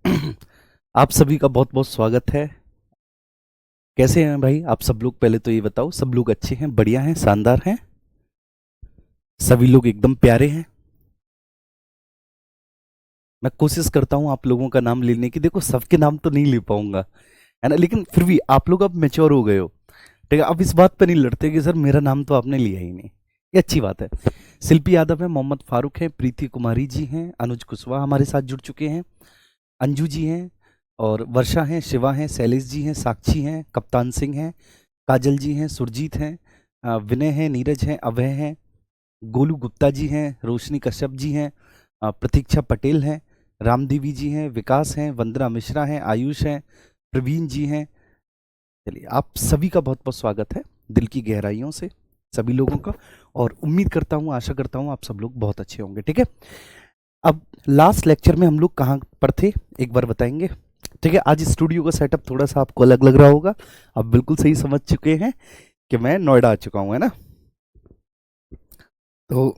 आप सभी का बहुत बहुत स्वागत है। कैसे हैं भाई आप सब लोग? पहले तो ये बताओ, सब लोग अच्छे हैं, बढ़िया हैं, शानदार हैं? सभी लोग एकदम प्यारे हैं। मैं कोशिश करता हूँ आप लोगों का नाम लेने की। देखो, सबके नाम तो नहीं ले पाऊंगा, है ना, लेकिन फिर भी आप लोग अब मैच्योर हो गए हो। ठीक है, अब इस बात पे नहीं लड़ते कि सर मेरा नाम तो आपने लिया ही नहीं। ये अच्छी बात है। शिल्पी यादव है, मोहम्मद फारूक है, प्रीति कुमारी जी हैं, अनुज कुशवाहा हमारे साथ जुड़ चुके हैं, अंजू जी हैं, और वर्षा हैं, शिवा हैं, शैलेश जी हैं, साक्षी हैं, कप्तान सिंह हैं, काजल जी हैं, सुरजीत हैं, विनय हैं, नीरज हैं, अभय हैं, गोलू गुप्ता जी हैं, रोशनी कश्यप जी हैं, प्रतीक्षा पटेल हैं, रामदेवी जी हैं, विकास हैं, वंदना मिश्रा हैं, आयुष हैं, प्रवीण जी हैं। चलिए, आप सभी का बहुत बहुत स्वागत है दिल की गहराइयों से, सभी लोगों का। और उम्मीद करता हूँ, आशा करता हूँ आप सब लोग बहुत अच्छे होंगे। ठीक है, अब लास्ट लेक्चर में हम लोग कहाँ पर थे, एक बार बताएंगे? ठीक है, आज स्टूडियो का सेटअप थोड़ा सा आपको अलग लग रहा होगा। आप बिल्कुल सही समझ चुके हैं कि मैं नोएडा आ चुका हूँ, है ना। तो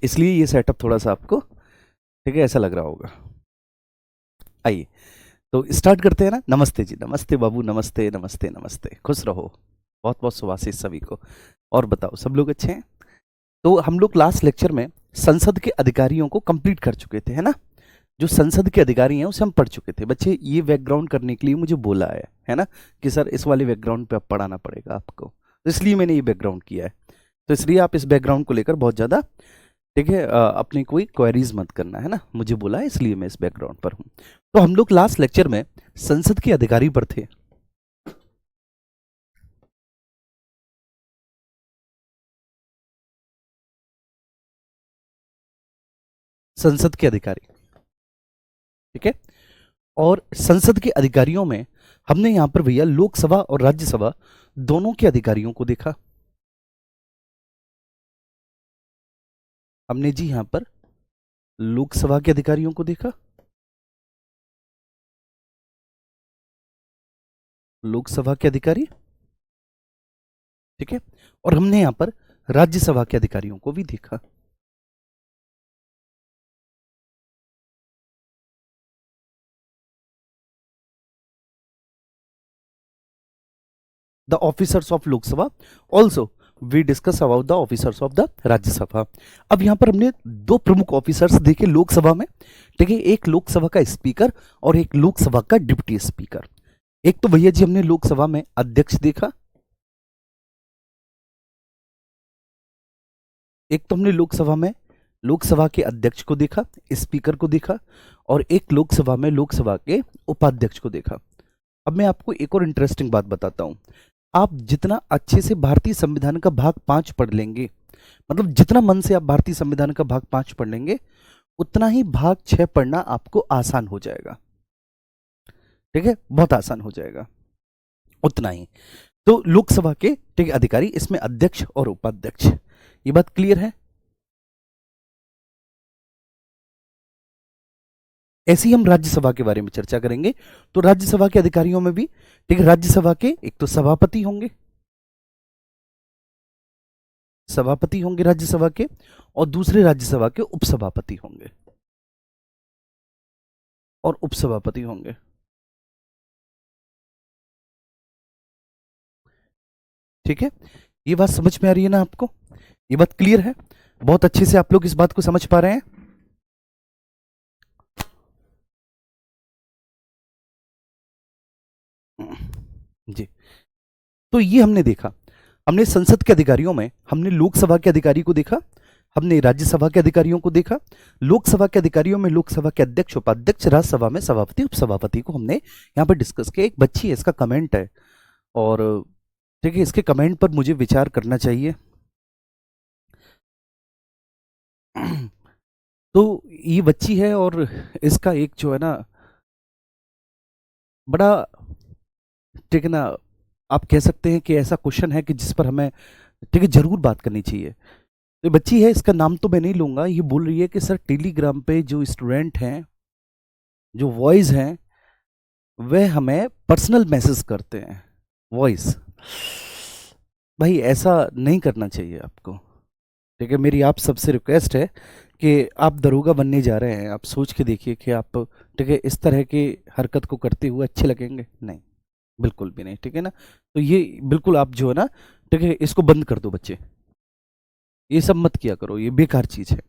इसलिए ये सेटअप थोड़ा सा आपको, ठीक है, ऐसा लग रहा होगा। आइए, तो स्टार्ट करते हैं ना। नमस्ते जी, नमस्ते बाबू, नमस्ते नमस्ते नमस्ते, खुश रहो। बहुत बहुत शुभाशीष सभी को। और बताओ, सब लोग अच्छे हैं? तो हम लोग लास्ट लेक्चर में संसद के अधिकारियों को कंप्लीट कर चुके थे, है ना। जो संसद के अधिकारी हैं उसे हम पढ़ चुके थे। बच्चे, ये बैकग्राउंड करने के लिए मुझे बोला है ना, कि सर इस वाले बैकग्राउंड पे अब पढ़ाना पड़ेगा आपको, तो इसलिए मैंने ये बैकग्राउंड किया है। तो इसलिए आप इस बैकग्राउंड को लेकर बहुत ज़्यादा, ठीक है, अपनी कोई क्वेरीज मत करना, है ना। मुझे बोला है इसलिए मैं इस बैकग्राउंड पर हूँ। तो हम लोग लास्ट लेक्चर में संसद के अधिकारी पर थे। संसद के अधिकारी, ठीक है। और संसद के अधिकारियों में हमने यहाँ पर भैया लोकसभा और राज्यसभा दोनों के अधिकारियों को देखा। हमने जी यहाँ पर लोकसभा के अधिकारियों को देखा, लोकसभा के अधिकारी, ठीक है। और हमने यहाँ पर राज्यसभा के अधिकारियों को भी देखा। The officers of Lok Sabha, also we discuss about the officers of the Rajya Sabha. अब यहां पर हमने दो प्रमुख ऑफिसर्स देखे लोकसभा में, ठीक है। एक लोकसभा का स्पीकर और एक लोकसभा का डिप्टी स्पीकर। एक तो भैया जी हमने लोकसभा में अध्यक्ष देखा, एक तो हमने लोकसभा में लोकसभा के अध्यक्ष को देखा, स्पीकर को देखा, और एक लोकसभा में लोकसभा के उपाध्यक्ष को देखा। अब मैं आपको एक और इंटरेस्टिंग बात बताता हूं। आप जितना अच्छे से भारतीय संविधान का भाग 5 पढ़ लेंगे, मतलब जितना मन से आप भारतीय संविधान का भाग 5 पढ़ लेंगे, उतना ही भाग 6 पढ़ना आपको आसान हो जाएगा। ठीक है, बहुत आसान हो जाएगा, उतना ही। तो लोकसभा के, ठीक है, अधिकारी, इसमें अध्यक्ष और उपाध्यक्ष, ये बात क्लियर है। ऐसे ही हम राज्यसभा के बारे में चर्चा करेंगे। तो राज्यसभा के अधिकारियों में भी, ठीक है, राज्यसभा के एक तो सभापति होंगे, सभापति होंगे राज्यसभा के, और दूसरे राज्यसभा के उपसभापति होंगे, और उपसभापति होंगे। ठीक है, ये बात समझ में आ रही है ना आपको? ये बात क्लियर है? बहुत अच्छे से आप लोग इस बात को समझ पा रहे हैं? जी। तो ये हमने देखा, हमने संसद के अधिकारियों में हमने लोकसभा के अधिकारी को देखा, हमने राज्यसभा के अधिकारियों को देखा। लोकसभा के अधिकारियों में लोकसभा के अध्यक्ष, उपाध्यक्ष, राज्यसभा में सभापति, उपसभापति को हमने यहाँ पर डिस्कस किया। एक बच्ची है, इसका कमेंट है, और ठीक है, इसके कमेंट पर मुझे विचार करना चाहिए। तो ये बच्ची है, और इसका एक जो है ना, बड़ा, ठीक है ना, आप कह सकते हैं कि ऐसा क्वेश्चन है कि जिस पर हमें, ठीक है, जरूर बात करनी चाहिए। तो ये बच्ची है, इसका नाम तो मैं नहीं लूंगा। ये बोल रही है कि सर टेलीग्राम पे जो स्टूडेंट हैं, जो वॉइस हैं, वह हमें पर्सनल मैसेज करते हैं, वॉइस। भाई ऐसा नहीं करना चाहिए आपको, ठीक है। मेरी आप सबसे रिक्वेस्ट है कि आप दरोगा बनने जा रहे हैं, आप सोच के देखिए कि आप, ठीक है, इस तरह की हरकत को करते हुए अच्छे लगेंगे? नहीं, बिल्कुल भी नहीं, ठीक है ना। तो ये बिल्कुल आप जो है ना, ठीक है, इसको बंद कर दो बच्चे, ये सब मत किया करो, ये बेकार चीज है।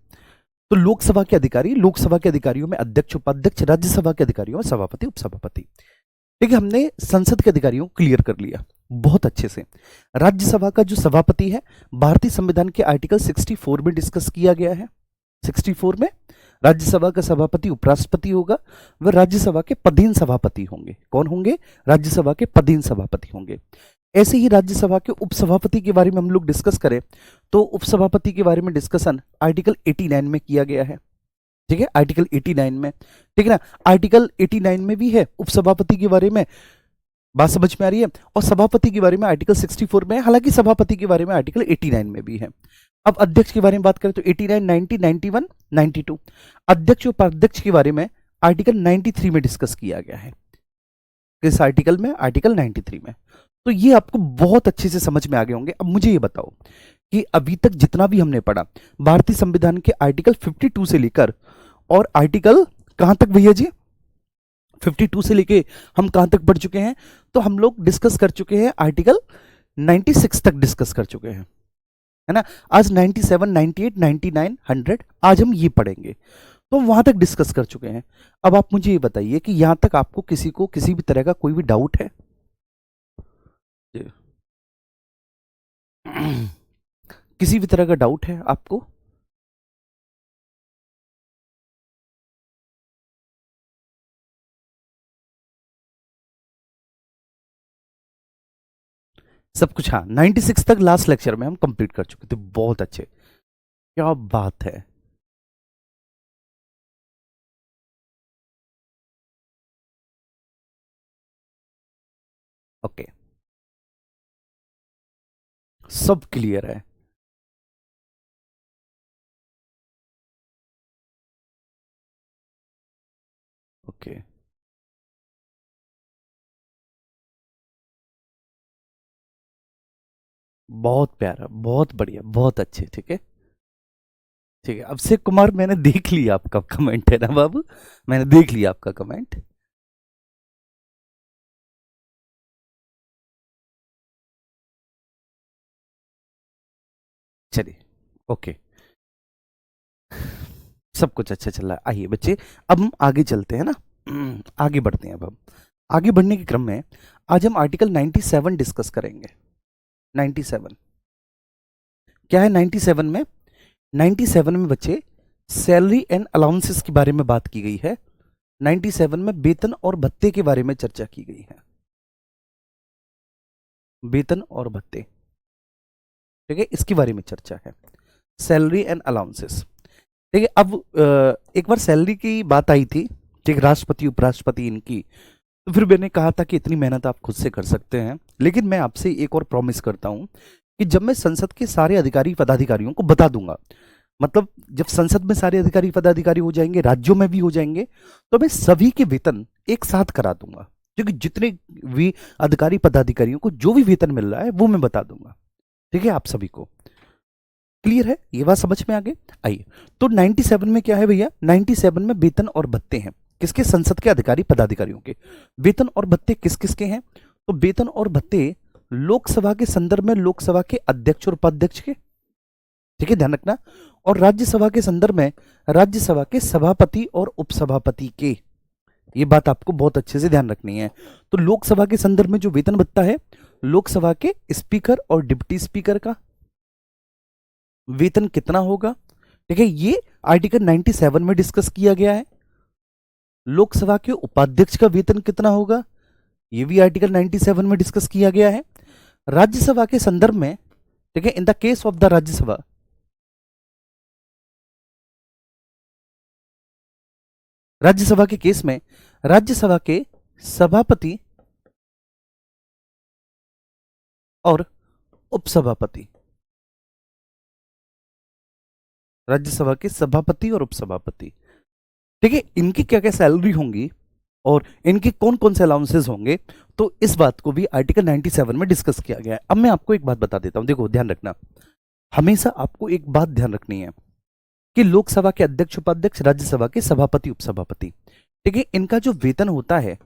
तो लोकसभा के अधिकारी, लोकसभा के अधिकारियों में अध्यक्ष, उपाध्यक्ष, राज्यसभा के अधिकारियों में सभापति, उपसभापति। ठीक है, हमने संसद के अधिकारियों को क्लियर कर लिया बहुत अच्छे से। राज्यसभा का जो सभापति है, भारतीय संविधान के आर्टिकल 64 में डिस्कस किया गया है। 64 में राज्यसभा का सभापति उपराष्ट्रपति होगा, वह राज्यसभा के पदेन सभापति होंगे। कौन होंगे? राज्यसभा के पदेन सभापति होंगे। ऐसे ही राज्यसभा के उपसभापति के बारे में हम लोग डिस्कस करें तो उपसभापति के बारे में डिस्कशन आर्टिकल 89 में किया गया है। ठीक है, आर्टिकल 89 में, ठीक है ना, आर्टिकल 89 में भी है उपसभापति के बारे में, बात समझ में आ रही है। और सभापति के बारे में आर्टिकल 64 में है, हालांकि सभापति के बारे में आर्टिकल 89 में भी है। अब अध्यक्ष के बारे में बात करें तो 89, 90, 91, 92। अध्यक्ष और उपाध्यक्ष के बारे में आर्टिकल 93 में डिस्कस किया गया है। किस आर्टिकल में? आर्टिकल 93 में। तो ये आपको बहुत अच्छे से समझ में आ गए होंगे। अब मुझे ये बताओ कि अभी तक जितना भी हमने पढ़ा भारतीय संविधान के आर्टिकल 52 से लेकर, और आर्टिकल कहां तक भैया जी? 52 से लेके हम कहां तक पढ़ चुके हैं? तो हम लोग डिस्कस कर चुके हैं आर्टिकल 96 तक डिस्कस कर चुके हैं, है ना। आज 97, 98, 99, 100 आज हम ये पढ़ेंगे, तो वहां तक डिस्कस कर चुके हैं। अब आप मुझे ये बताइए कि यहां तक आपको किसी को किसी भी तरह का कोई भी डाउट है? किसी भी तरह का डाउट है आपको? सब कुछ, हाँ, 96 तक लास्ट लेक्चर में हम कंप्लीट कर चुके थे। बहुत अच्छे, क्या बात है। ओके, सब क्लियर है। ओके, बहुत प्यारा, बहुत बढ़िया, बहुत अच्छे, ठीक है। ठीक है, अभिषेक कुमार, मैंने देख लिया आपका कमेंट, है ना बाबू, मैंने देख लिया आपका कमेंट। चलिए, ओके, सब कुछ अच्छा चल रहा है। आइए बच्चे, अब हम आगे चलते हैं ना, आगे बढ़ते हैं। अब हम आगे बढ़ने के क्रम में आज हम आर्टिकल 97 डिस्कस करेंगे। 97 क्या है? 97 में, 97 में बच्चे सैलरी एंड अलाउंसेस के बारे में बात की गई है। 97 में वेतन और भत्ते के बारे में चर्चा की गई है। वेतन और भत्ते, ठीक है, इसके बारे में चर्चा है, सैलरी एंड अलाउंसेस। ठीक है, अब एक बार सैलरी की बात आई थी, ठीक, राष्ट्रपति उपराष्ट्रपति इनकी, तो फिर मैंने कहा था कि इतनी मेहनत आप खुद से कर सकते हैं, लेकिन मैं आपसे एक और प्रॉमिस करता हूं कि जब मैं संसद के सारे अधिकारी पदाधिकारियों को बता दूंगा, मतलब जब संसद में सारे अधिकारी पदाधिकारी हो जाएंगे, राज्यों में भी हो जाएंगे, तो मैं सभी के वेतन एक साथ करा दूंगा, क्योंकि जितने भी अधिकारी पदाधिकारियों को जो भी वेतन मिल रहा है वो मैं बता दूंगा। ठीक है, आप सभी को क्लियर है? ये बात समझ में आ गई? आइए, तो 97 में क्या है भैया? 97 में वेतन और भत्ते हैं किसके? संसद के अधिकारी पदाधिकारियों के। वेतन और भत्ते किस किस के हैं? तो वेतन और भत्ते लोकसभा के संदर्भ में लोकसभा के अध्यक्ष और उपाध्यक्ष के, ठीक है, ध्यान रखना। और राज्यसभा के संदर्भ में राज्यसभा के सभापति और उपसभापति के। ये बात आपको बहुत अच्छे से ध्यान रखनी है। तो लोकसभा के संदर्भ में जो वेतन भत्ता है, लोकसभा के स्पीकर और डिप्टी स्पीकर का वेतन कितना होगा, ठीक है, ये आर्टिकल 97 में डिस्कस किया गया है। लोकसभा के उपाध्यक्ष का वेतन कितना होगा, ये भी आर्टिकल 97 में डिस्कस किया गया है। राज्यसभा के संदर्भ में, ठीक है, in the case of the Rajya Sabha, Rajya Sabha के केस में राज्यसभा के सभापति और उपसभापति, राज्यसभा के सभापति और उपसभापति, ठीक है, इनकी क्या क्या सैलरी होंगी और इनके कौन कौन से अलाउंसेस होंगे, तो इस बात को भी आर्टिकल 97 में डिस्कस किया गया है। अब मैं आपको एक बात बता देता हूं, देखो ध्यान रखना, हमेशा आपको एक बात ध्यान रखनी है कि लोकसभा के अध्यक्ष उपाध्यक्ष, राज्यसभा के सभापति उपसभापति, ठीक है, इनका जो वेतन होता है,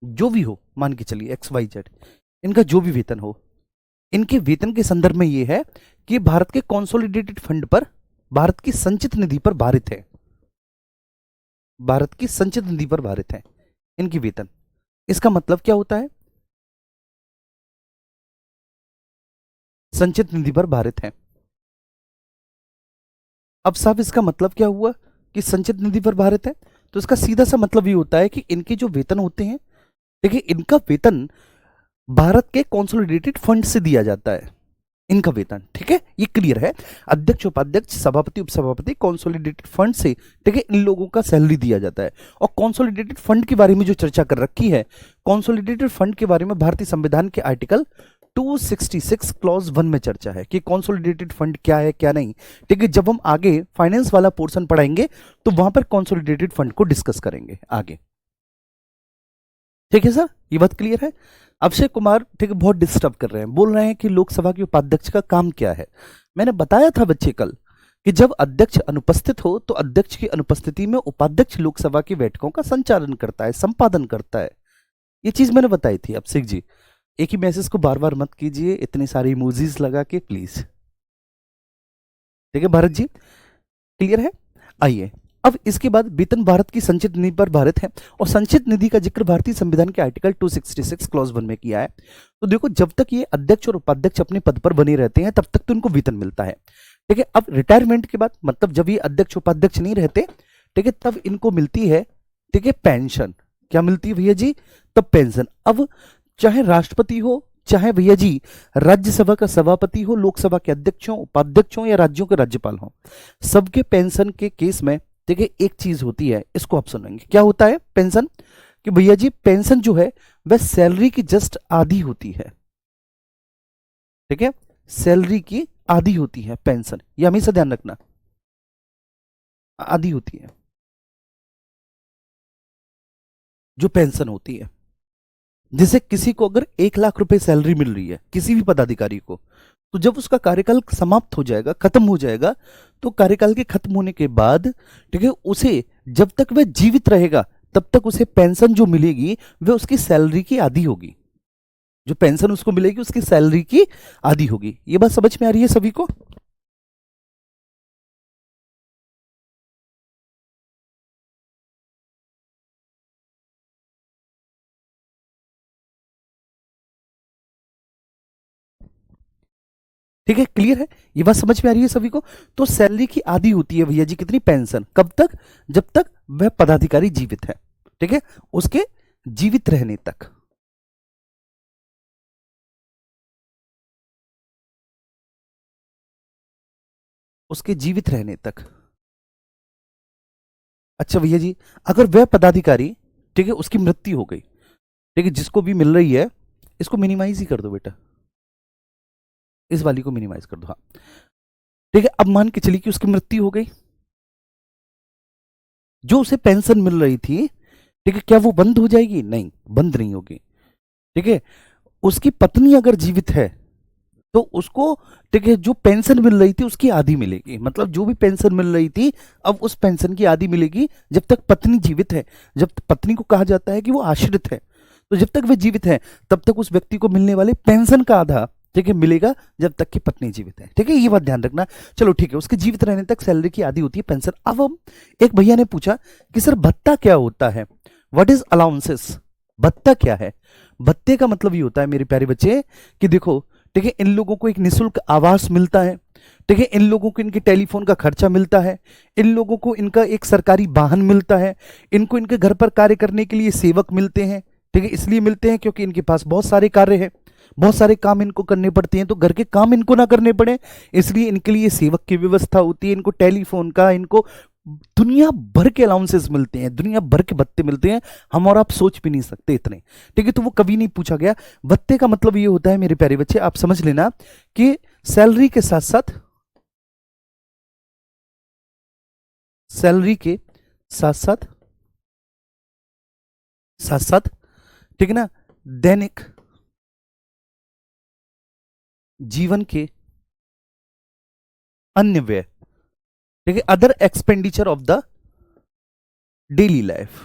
जो भी हो, मान के चलिए XYZ, इनका जो भी वेतन हो, इनके वेतन के संदर्भ में यह है कि भारत के कॉन्सोलिडेटेड फंड पर, भारत की संचित निधि पर भारित है, भारत की संचित निधि पर भारित है इनकी वेतन। इसका मतलब क्या होता है? संचित निधि पर भारित है। अब साहब इसका मतलब क्या हुआ कि संचित निधि पर भारित है? तो इसका सीधा सा मतलब ये होता है कि इनके जो वेतन होते हैं, देखिए इनका वेतन भारत के कॉन्सोलिडेटेड फंड से दिया जाता है, इनका वेतन, ठीक है, ये क्लियर है। अध्यक्ष उपाध्यक्ष सभापति उपसभापति कॉन्सोलिडेटेड फंड से, ठीक है, इन लोगों का सैलरी दिया जाता है। और कॉन्सोलिडेटेड फंड के बारे में जो चर्चा कर रखी है, कॉन्सोलिडेटेड फंड के बारे में भारतीय संविधान के आर्टिकल 266 क्लॉज 1 में चर्चा है कि कॉन्सोलिडेटेड फंड क्या है क्या नहीं, ठीक है। जब हम आगे फाइनेंस वाला पोर्शन पढ़ाएंगे तो वहां पर कॉन्सोलिडेटेड फंड को डिस्कस करेंगे आगे, ठीक है सर, ये बात क्लियर है। अक्षय कुमार, ठीक है, बहुत डिस्टर्ब कर रहे हैं, बोल रहे हैं कि लोकसभा के उपाध्यक्ष का काम क्या है। मैंने बताया था बच्चे कल कि जब अध्यक्ष अनुपस्थित हो तो अध्यक्ष की अनुपस्थिति में उपाध्यक्ष लोकसभा की बैठकों का संचालन करता है, संपादन करता है। ये चीज मैंने बताई थी। अभिषेक जी, एक ही मैसेज को बार बार मत कीजिए इतने सारे इमोजीज लगा के प्लीज, ठीक है। भारत जी, क्लियर है? आइए, अब इसके बाद वेतन भारत की संचित निधि पर भारित है, और संचित निधि का जिक्र भारतीय संविधान के आर्टिकल 266 क्लॉज 1 में किया है। तो देखो, जब तक ये अध्यक्ष और उपाध्यक्ष अपने पद पर बने रहते हैं तब तक तो इनको वेतन मिलता है, ठीक है। अब रिटायरमेंट के बाद, मतलब जब ये अध्यक्ष उपाध्यक्ष नहीं रहते, ठीक है, तब इनको मिलती है, ठीक है, पेंशन। क्या मिलती है भैया जी? तब पेंशन। अब चाहे राष्ट्रपति हो, चाहे भैया जी राज्यसभा का सभापति हो, लोकसभा के अध्यक्ष हो, उपाध्यक्ष हो, या राज्यों के राज्यपाल हो, सबके पेंशन के केस में, देखिए, एक चीज होती है, इसको आप सुनेंगे। क्या होता है पेंशन? कि भैया जी पेंशन जो है वह सैलरी की जस्ट आधी होती है, ठीक है, सैलरी की आधी होती है पेंशन, ये हमेशा ध्यान रखना, आधी होती है जो पेंशन होती है। जैसे किसी को अगर 1 लाख रुपए सैलरी मिल रही है, किसी भी पदाधिकारी को, तो जब उसका कार्यकाल समाप्त हो जाएगा, खत्म हो जाएगा, तो कार्यकाल के खत्म होने के बाद, ठीक है, उसे जब तक वह जीवित रहेगा तब तक उसे पेंशन जो मिलेगी वह उसकी सैलरी की आधी होगी। जो पेंशन उसको मिलेगी उसकी सैलरी की आधी होगी। ये बात समझ में आ रही है सभी को? ठीक है, क्लियर है? ये बात समझ में आ रही है सभी को? तो सैलरी की आधी होती है भैया जी कितनी? पेंशन। कब तक? जब तक वह पदाधिकारी जीवित है, ठीक है, उसके जीवित रहने तक। उसके जीवित रहने तक। अच्छा भैया जी, अगर वह पदाधिकारी, ठीक है, उसकी मृत्यु हो गई, ठीक है, जिसको भी मिल रही है, इसको मिनिमाइज ही कर दो बेटा, इस वाली को मिनिमाइज कर दो, हाँ, ठीक है। अब मान के चलिए कि उसकी मृत्यु हो गई, जो उसे पेंशन मिल रही थी, ठीक है, क्या वो बंद हो जाएगी? नहीं, बंद नहीं होगी, ठीक है। उसकी पत्नी अगर जीवित है तो उसको, ठीक है, जो पेंशन मिल रही थी उसकी आधी मिलेगी, मतलब जो भी पेंशन मिल रही थी अब उस पेंशन की आधी मिलेगी जब तक पत्नी जीवित है। जब पत्नी को कहा जाता है कि वो आश्रित है, तो जब तक वे जीवित है तब तक उस व्यक्ति को मिलने वाले पेंशन का आधा, ठीक है, मिलेगा जब तक कि पत्नी जीवित है, ठीक है, ये बात ध्यान रखना। चलो ठीक है, उसके जीवित रहने तक सैलरी की आधी होती है पेंशन। अब हम, एक भैया ने पूछा कि सर भत्ता क्या होता है, व्हाट इज अलाउंसेस? भत्ता क्या है? भत्ते का मतलब ये होता है मेरे प्यारे बच्चे कि देखो, ठीक है, इन लोगों को एक निशुल्क आवास मिलता है, ठीक है, इन लोगों को इनके टेलीफोन का खर्चा मिलता है, इन लोगों को इनका एक सरकारी वाहन मिलता है, इनको इनके घर पर कार्य करने के लिए सेवक मिलते हैं, ठीक है, इसलिए मिलते हैं क्योंकि इनके पास बहुत सारे कार्य हैं, बहुत सारे काम इनको करने पड़ते हैं, तो घर के काम इनको ना करने पड़े इसलिए इनके लिए सेवक की व्यवस्था होती है, इनको टेलीफोन का, इनको दुनिया भर के अलाउंसेस मिलते हैं, दुनिया भर के भत्ते मिलते हैं, हम और आप सोच भी नहीं सकते इतने, ठीक है। तो वो कभी नहीं पूछा गया। भत्ते का मतलब ये होता है मेरे प्यारे बच्चे, आप समझ लेना कि सैलरी के साथ साथ, सैलरी के साथ साथ, साथ साथ, ठीक है ना, दैनिक जीवन के अन्य व्यय, ठीक है, other expenditure of the daily life,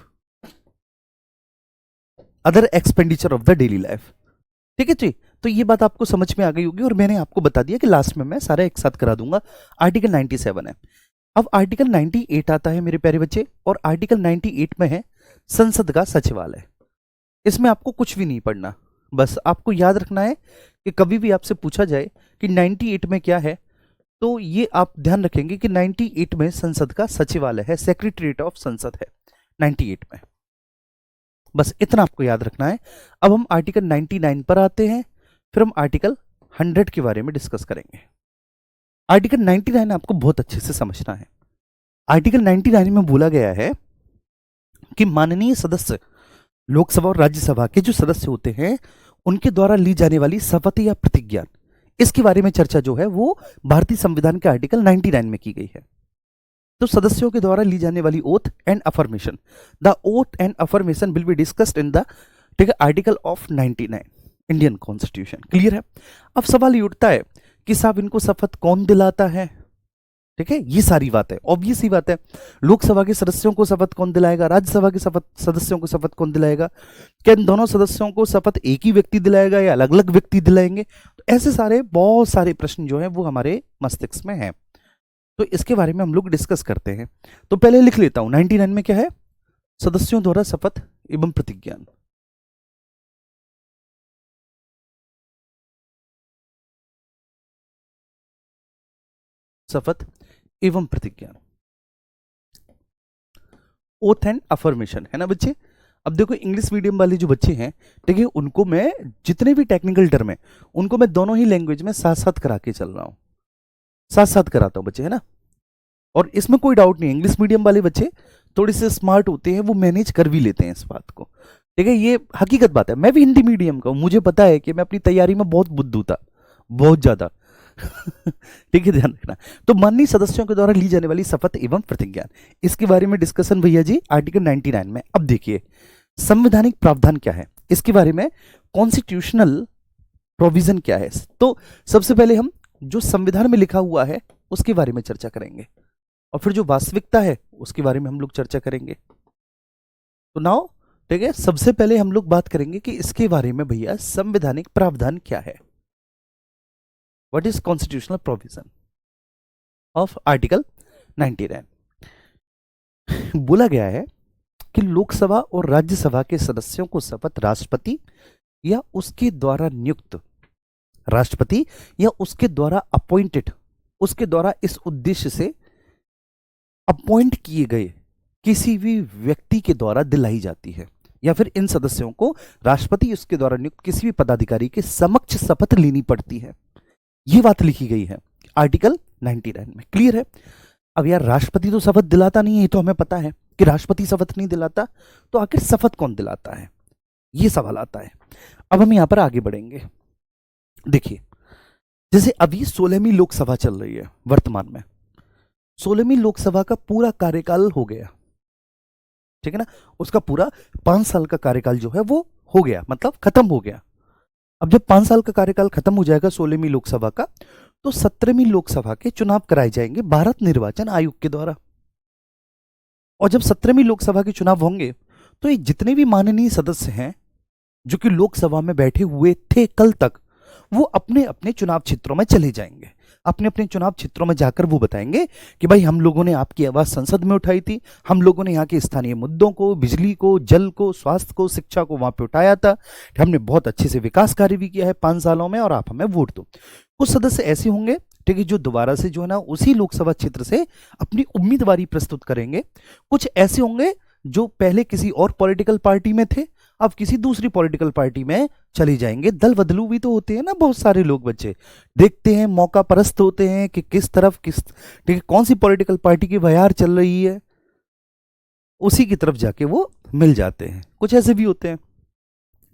other expenditure of the daily life. ठीक है जी, तो ये बात आपको समझ में आ गई होगी और मैंने आपको बता दिया कि लास्ट में मैं सारा एक साथ करा दूंगा। आर्टिकल 97 है। अब आर्टिकल 98 आता है मेरे प्यारे बच्चे, और आर्टिकल 98 में है संसद का सचिवालय। इसमें आपको कुछ भी नहीं पढ़ना, बस आपको याद रखना है कि कभी भी आपसे पूछा जाए कि 98 में क्या है, तो ये आप ध्यान रखेंगे कि 98 में संसद का सचिवालय है, सेक्रेटरीट ऑफ संसद है 98 में। बस इतना आपको याद रखना है। अब हम आर्टिकल 99 पर आते हैं, फिर हम आर्टिकल 100 के बारे में डिस्कस करेंगे। आर्टिकल 99 आपको बहुत अच्छे से समझना है। आर्टिकल 99 में बोला गया है कि माननीय सदस्य, लोकसभा और राज्यसभा के जो सदस्य होते हैं, उनके द्वारा ली जाने वाली शपथ या प्रतिज्ञा, इसके बारे में चर्चा जो है वो भारतीय संविधान के आर्टिकल 99 में की गई है। तो सदस्यों के द्वारा ली जाने वाली oath and affirmation, the oath and affirmation will be discussed in the, ठीक है, article of 99 Indian constitution. Clear है? अब सवाल ये उठता है कि साहब इनको शपथ कौन दिलाता है? ठीक है, ये सारी बात है, ऑब्वियस ही बात है। लोकसभा के सदस्यों को शपथ कौन दिलाएगा, राज्यसभा के सदस्यों को शपथ कौन दिलाएगा, क्या इन दोनों सदस्यों को शपथ एक ही व्यक्ति दिलाएगा या अलग अलग व्यक्ति दिलाएंगे? तो ऐसे सारे बहुत सारे प्रश्न जो है वो हमारे मस्तिष्क में है, तो इसके बारे में हम लोग डिस्कस करते हैं। तो पहले लिख लेता हूं 99 में क्या है, सदस्यों द्वारा शपथ एवं प्रतिज्ञान। शपथ एवं प्रतिज्ञान, ओथ एंड अफर्मेशन, है ना बच्चे? अब देखो इंग्लिश मीडियम वाले जो बच्चे हैं, ठीक है, उनको मैं जितने भी टेक्निकल टर्म है उनको मैं दोनों ही लैंग्वेज में साथ साथ करा के चल रहा हूं, साथ साथ कराता हूं बच्चे, है ना? और इसमें कोई डाउट नहीं है, इंग्लिश मीडियम वाले बच्चे थोड़े से स्मार्ट होते हैं, वो मैनेज कर भी लेते हैं इस बात को। ठीक है, ये हकीकत बात है। मैं भी हिंदी मीडियम का हूं, मुझे पता है कि मैं अपनी तैयारी में बहुत बुद्धू था, बहुत ज्यादा। ठीक है, ध्यान रखना। तो माननीय सदस्यों के द्वारा ली जाने वाली शपथ एवं प्रतिज्ञान, इसके बारे में डिस्कशन भैया जी आर्टिकल 99 में। अब देखिए संवैधानिक प्रावधान क्या है, इसके बारे में कॉन्स्टिट्यूशनल प्रोविजन क्या है। तो सबसे पहले हम जो संविधान में लिखा हुआ है उसके बारे में चर्चा करेंगे, और फिर जो वास्तविकता है उसके बारे में हम लोग चर्चा करेंगे। तो नाउ, ठीक है, सबसे पहले हम लोग बात करेंगे कि इसके बारे में भैया संवैधानिक प्रावधान क्या है। What is constitutional provision of article 99? बोला गया है कि लोकसभा और राज्यसभा के सदस्यों को शपथ राष्ट्रपति या उसके द्वारा नियुक्त, राष्ट्रपति या उसके द्वारा अपॉइंटेड, उसके द्वारा इस उद्देश्य से अपॉइंट किए गए किसी भी व्यक्ति के द्वारा दिलाई जाती है, या फिर इन सदस्यों को राष्ट्रपति उसके द्वारा नियुक्त किसी भी पदाधिकारी के समक्ष शपथ लेनी पड़ती है। यह बात लिखी गई है आर्टिकल 99 में। क्लियर है? अब यार राष्ट्रपति तो शपथ दिलाता नहीं है, ये तो हमें पता है कि राष्ट्रपति शपथ नहीं दिलाता, तो आखिर शपथ कौन दिलाता है, ये सवाल आता है। अब हम यहां पर आगे बढ़ेंगे। देखिए जैसे अभी 16वीं लोकसभा चल रही है वर्तमान में, 16वीं लोकसभा का पूरा कार्यकाल हो गया, ठीक है ना, उसका पूरा 5 साल का कार्यकाल जो है वो हो गया, मतलब खत्म हो गया। अब जब 5 साल का कार्यकाल खत्म हो जाएगा 16वीं लोकसभा का, तो 17वीं लोकसभा के चुनाव कराए जाएंगे भारत निर्वाचन आयोग के द्वारा। और जब 17वीं लोकसभा के चुनाव होंगे तो ये जितने भी माननीय सदस्य हैं जो कि लोकसभा में बैठे हुए थे कल तक, वो अपने अपने चुनाव क्षेत्रों में चले जाएंगे। अपने अपने चुनाव क्षेत्रों में जाकर वो बताएंगे कि भाई हम लोगों ने आपकी आवाज संसद में उठाई थी, हम लोगों ने यहाँ के स्थानीय मुद्दों को, बिजली को, जल को, स्वास्थ्य को, शिक्षा को वहां पे उठाया था, हमने बहुत अच्छे से विकास कार्य भी किया है 5 सालों में, और आप हमें वोट दो। कुछ सदस्य ऐसे होंगे, ठीक है, जो दोबारा से जो है ना उसी लोकसभा क्षेत्र से अपनी उम्मीदवारी प्रस्तुत करेंगे। कुछ ऐसे होंगे जो पहले किसी और पॉलिटिकल पार्टी में थे, अब किसी दूसरी पॉलिटिकल पार्टी में चले जाएंगे। दल बदलू भी तो होते हैं ना बहुत सारे लोग, बच्चे देखते हैं, मौका परस्त होते हैं कि किस तरफ किस, ठीक है, कौन सी पॉलिटिकल पार्टी की बयार चल रही है, उसी की तरफ जाके वो मिल जाते हैं। कुछ ऐसे भी होते हैं,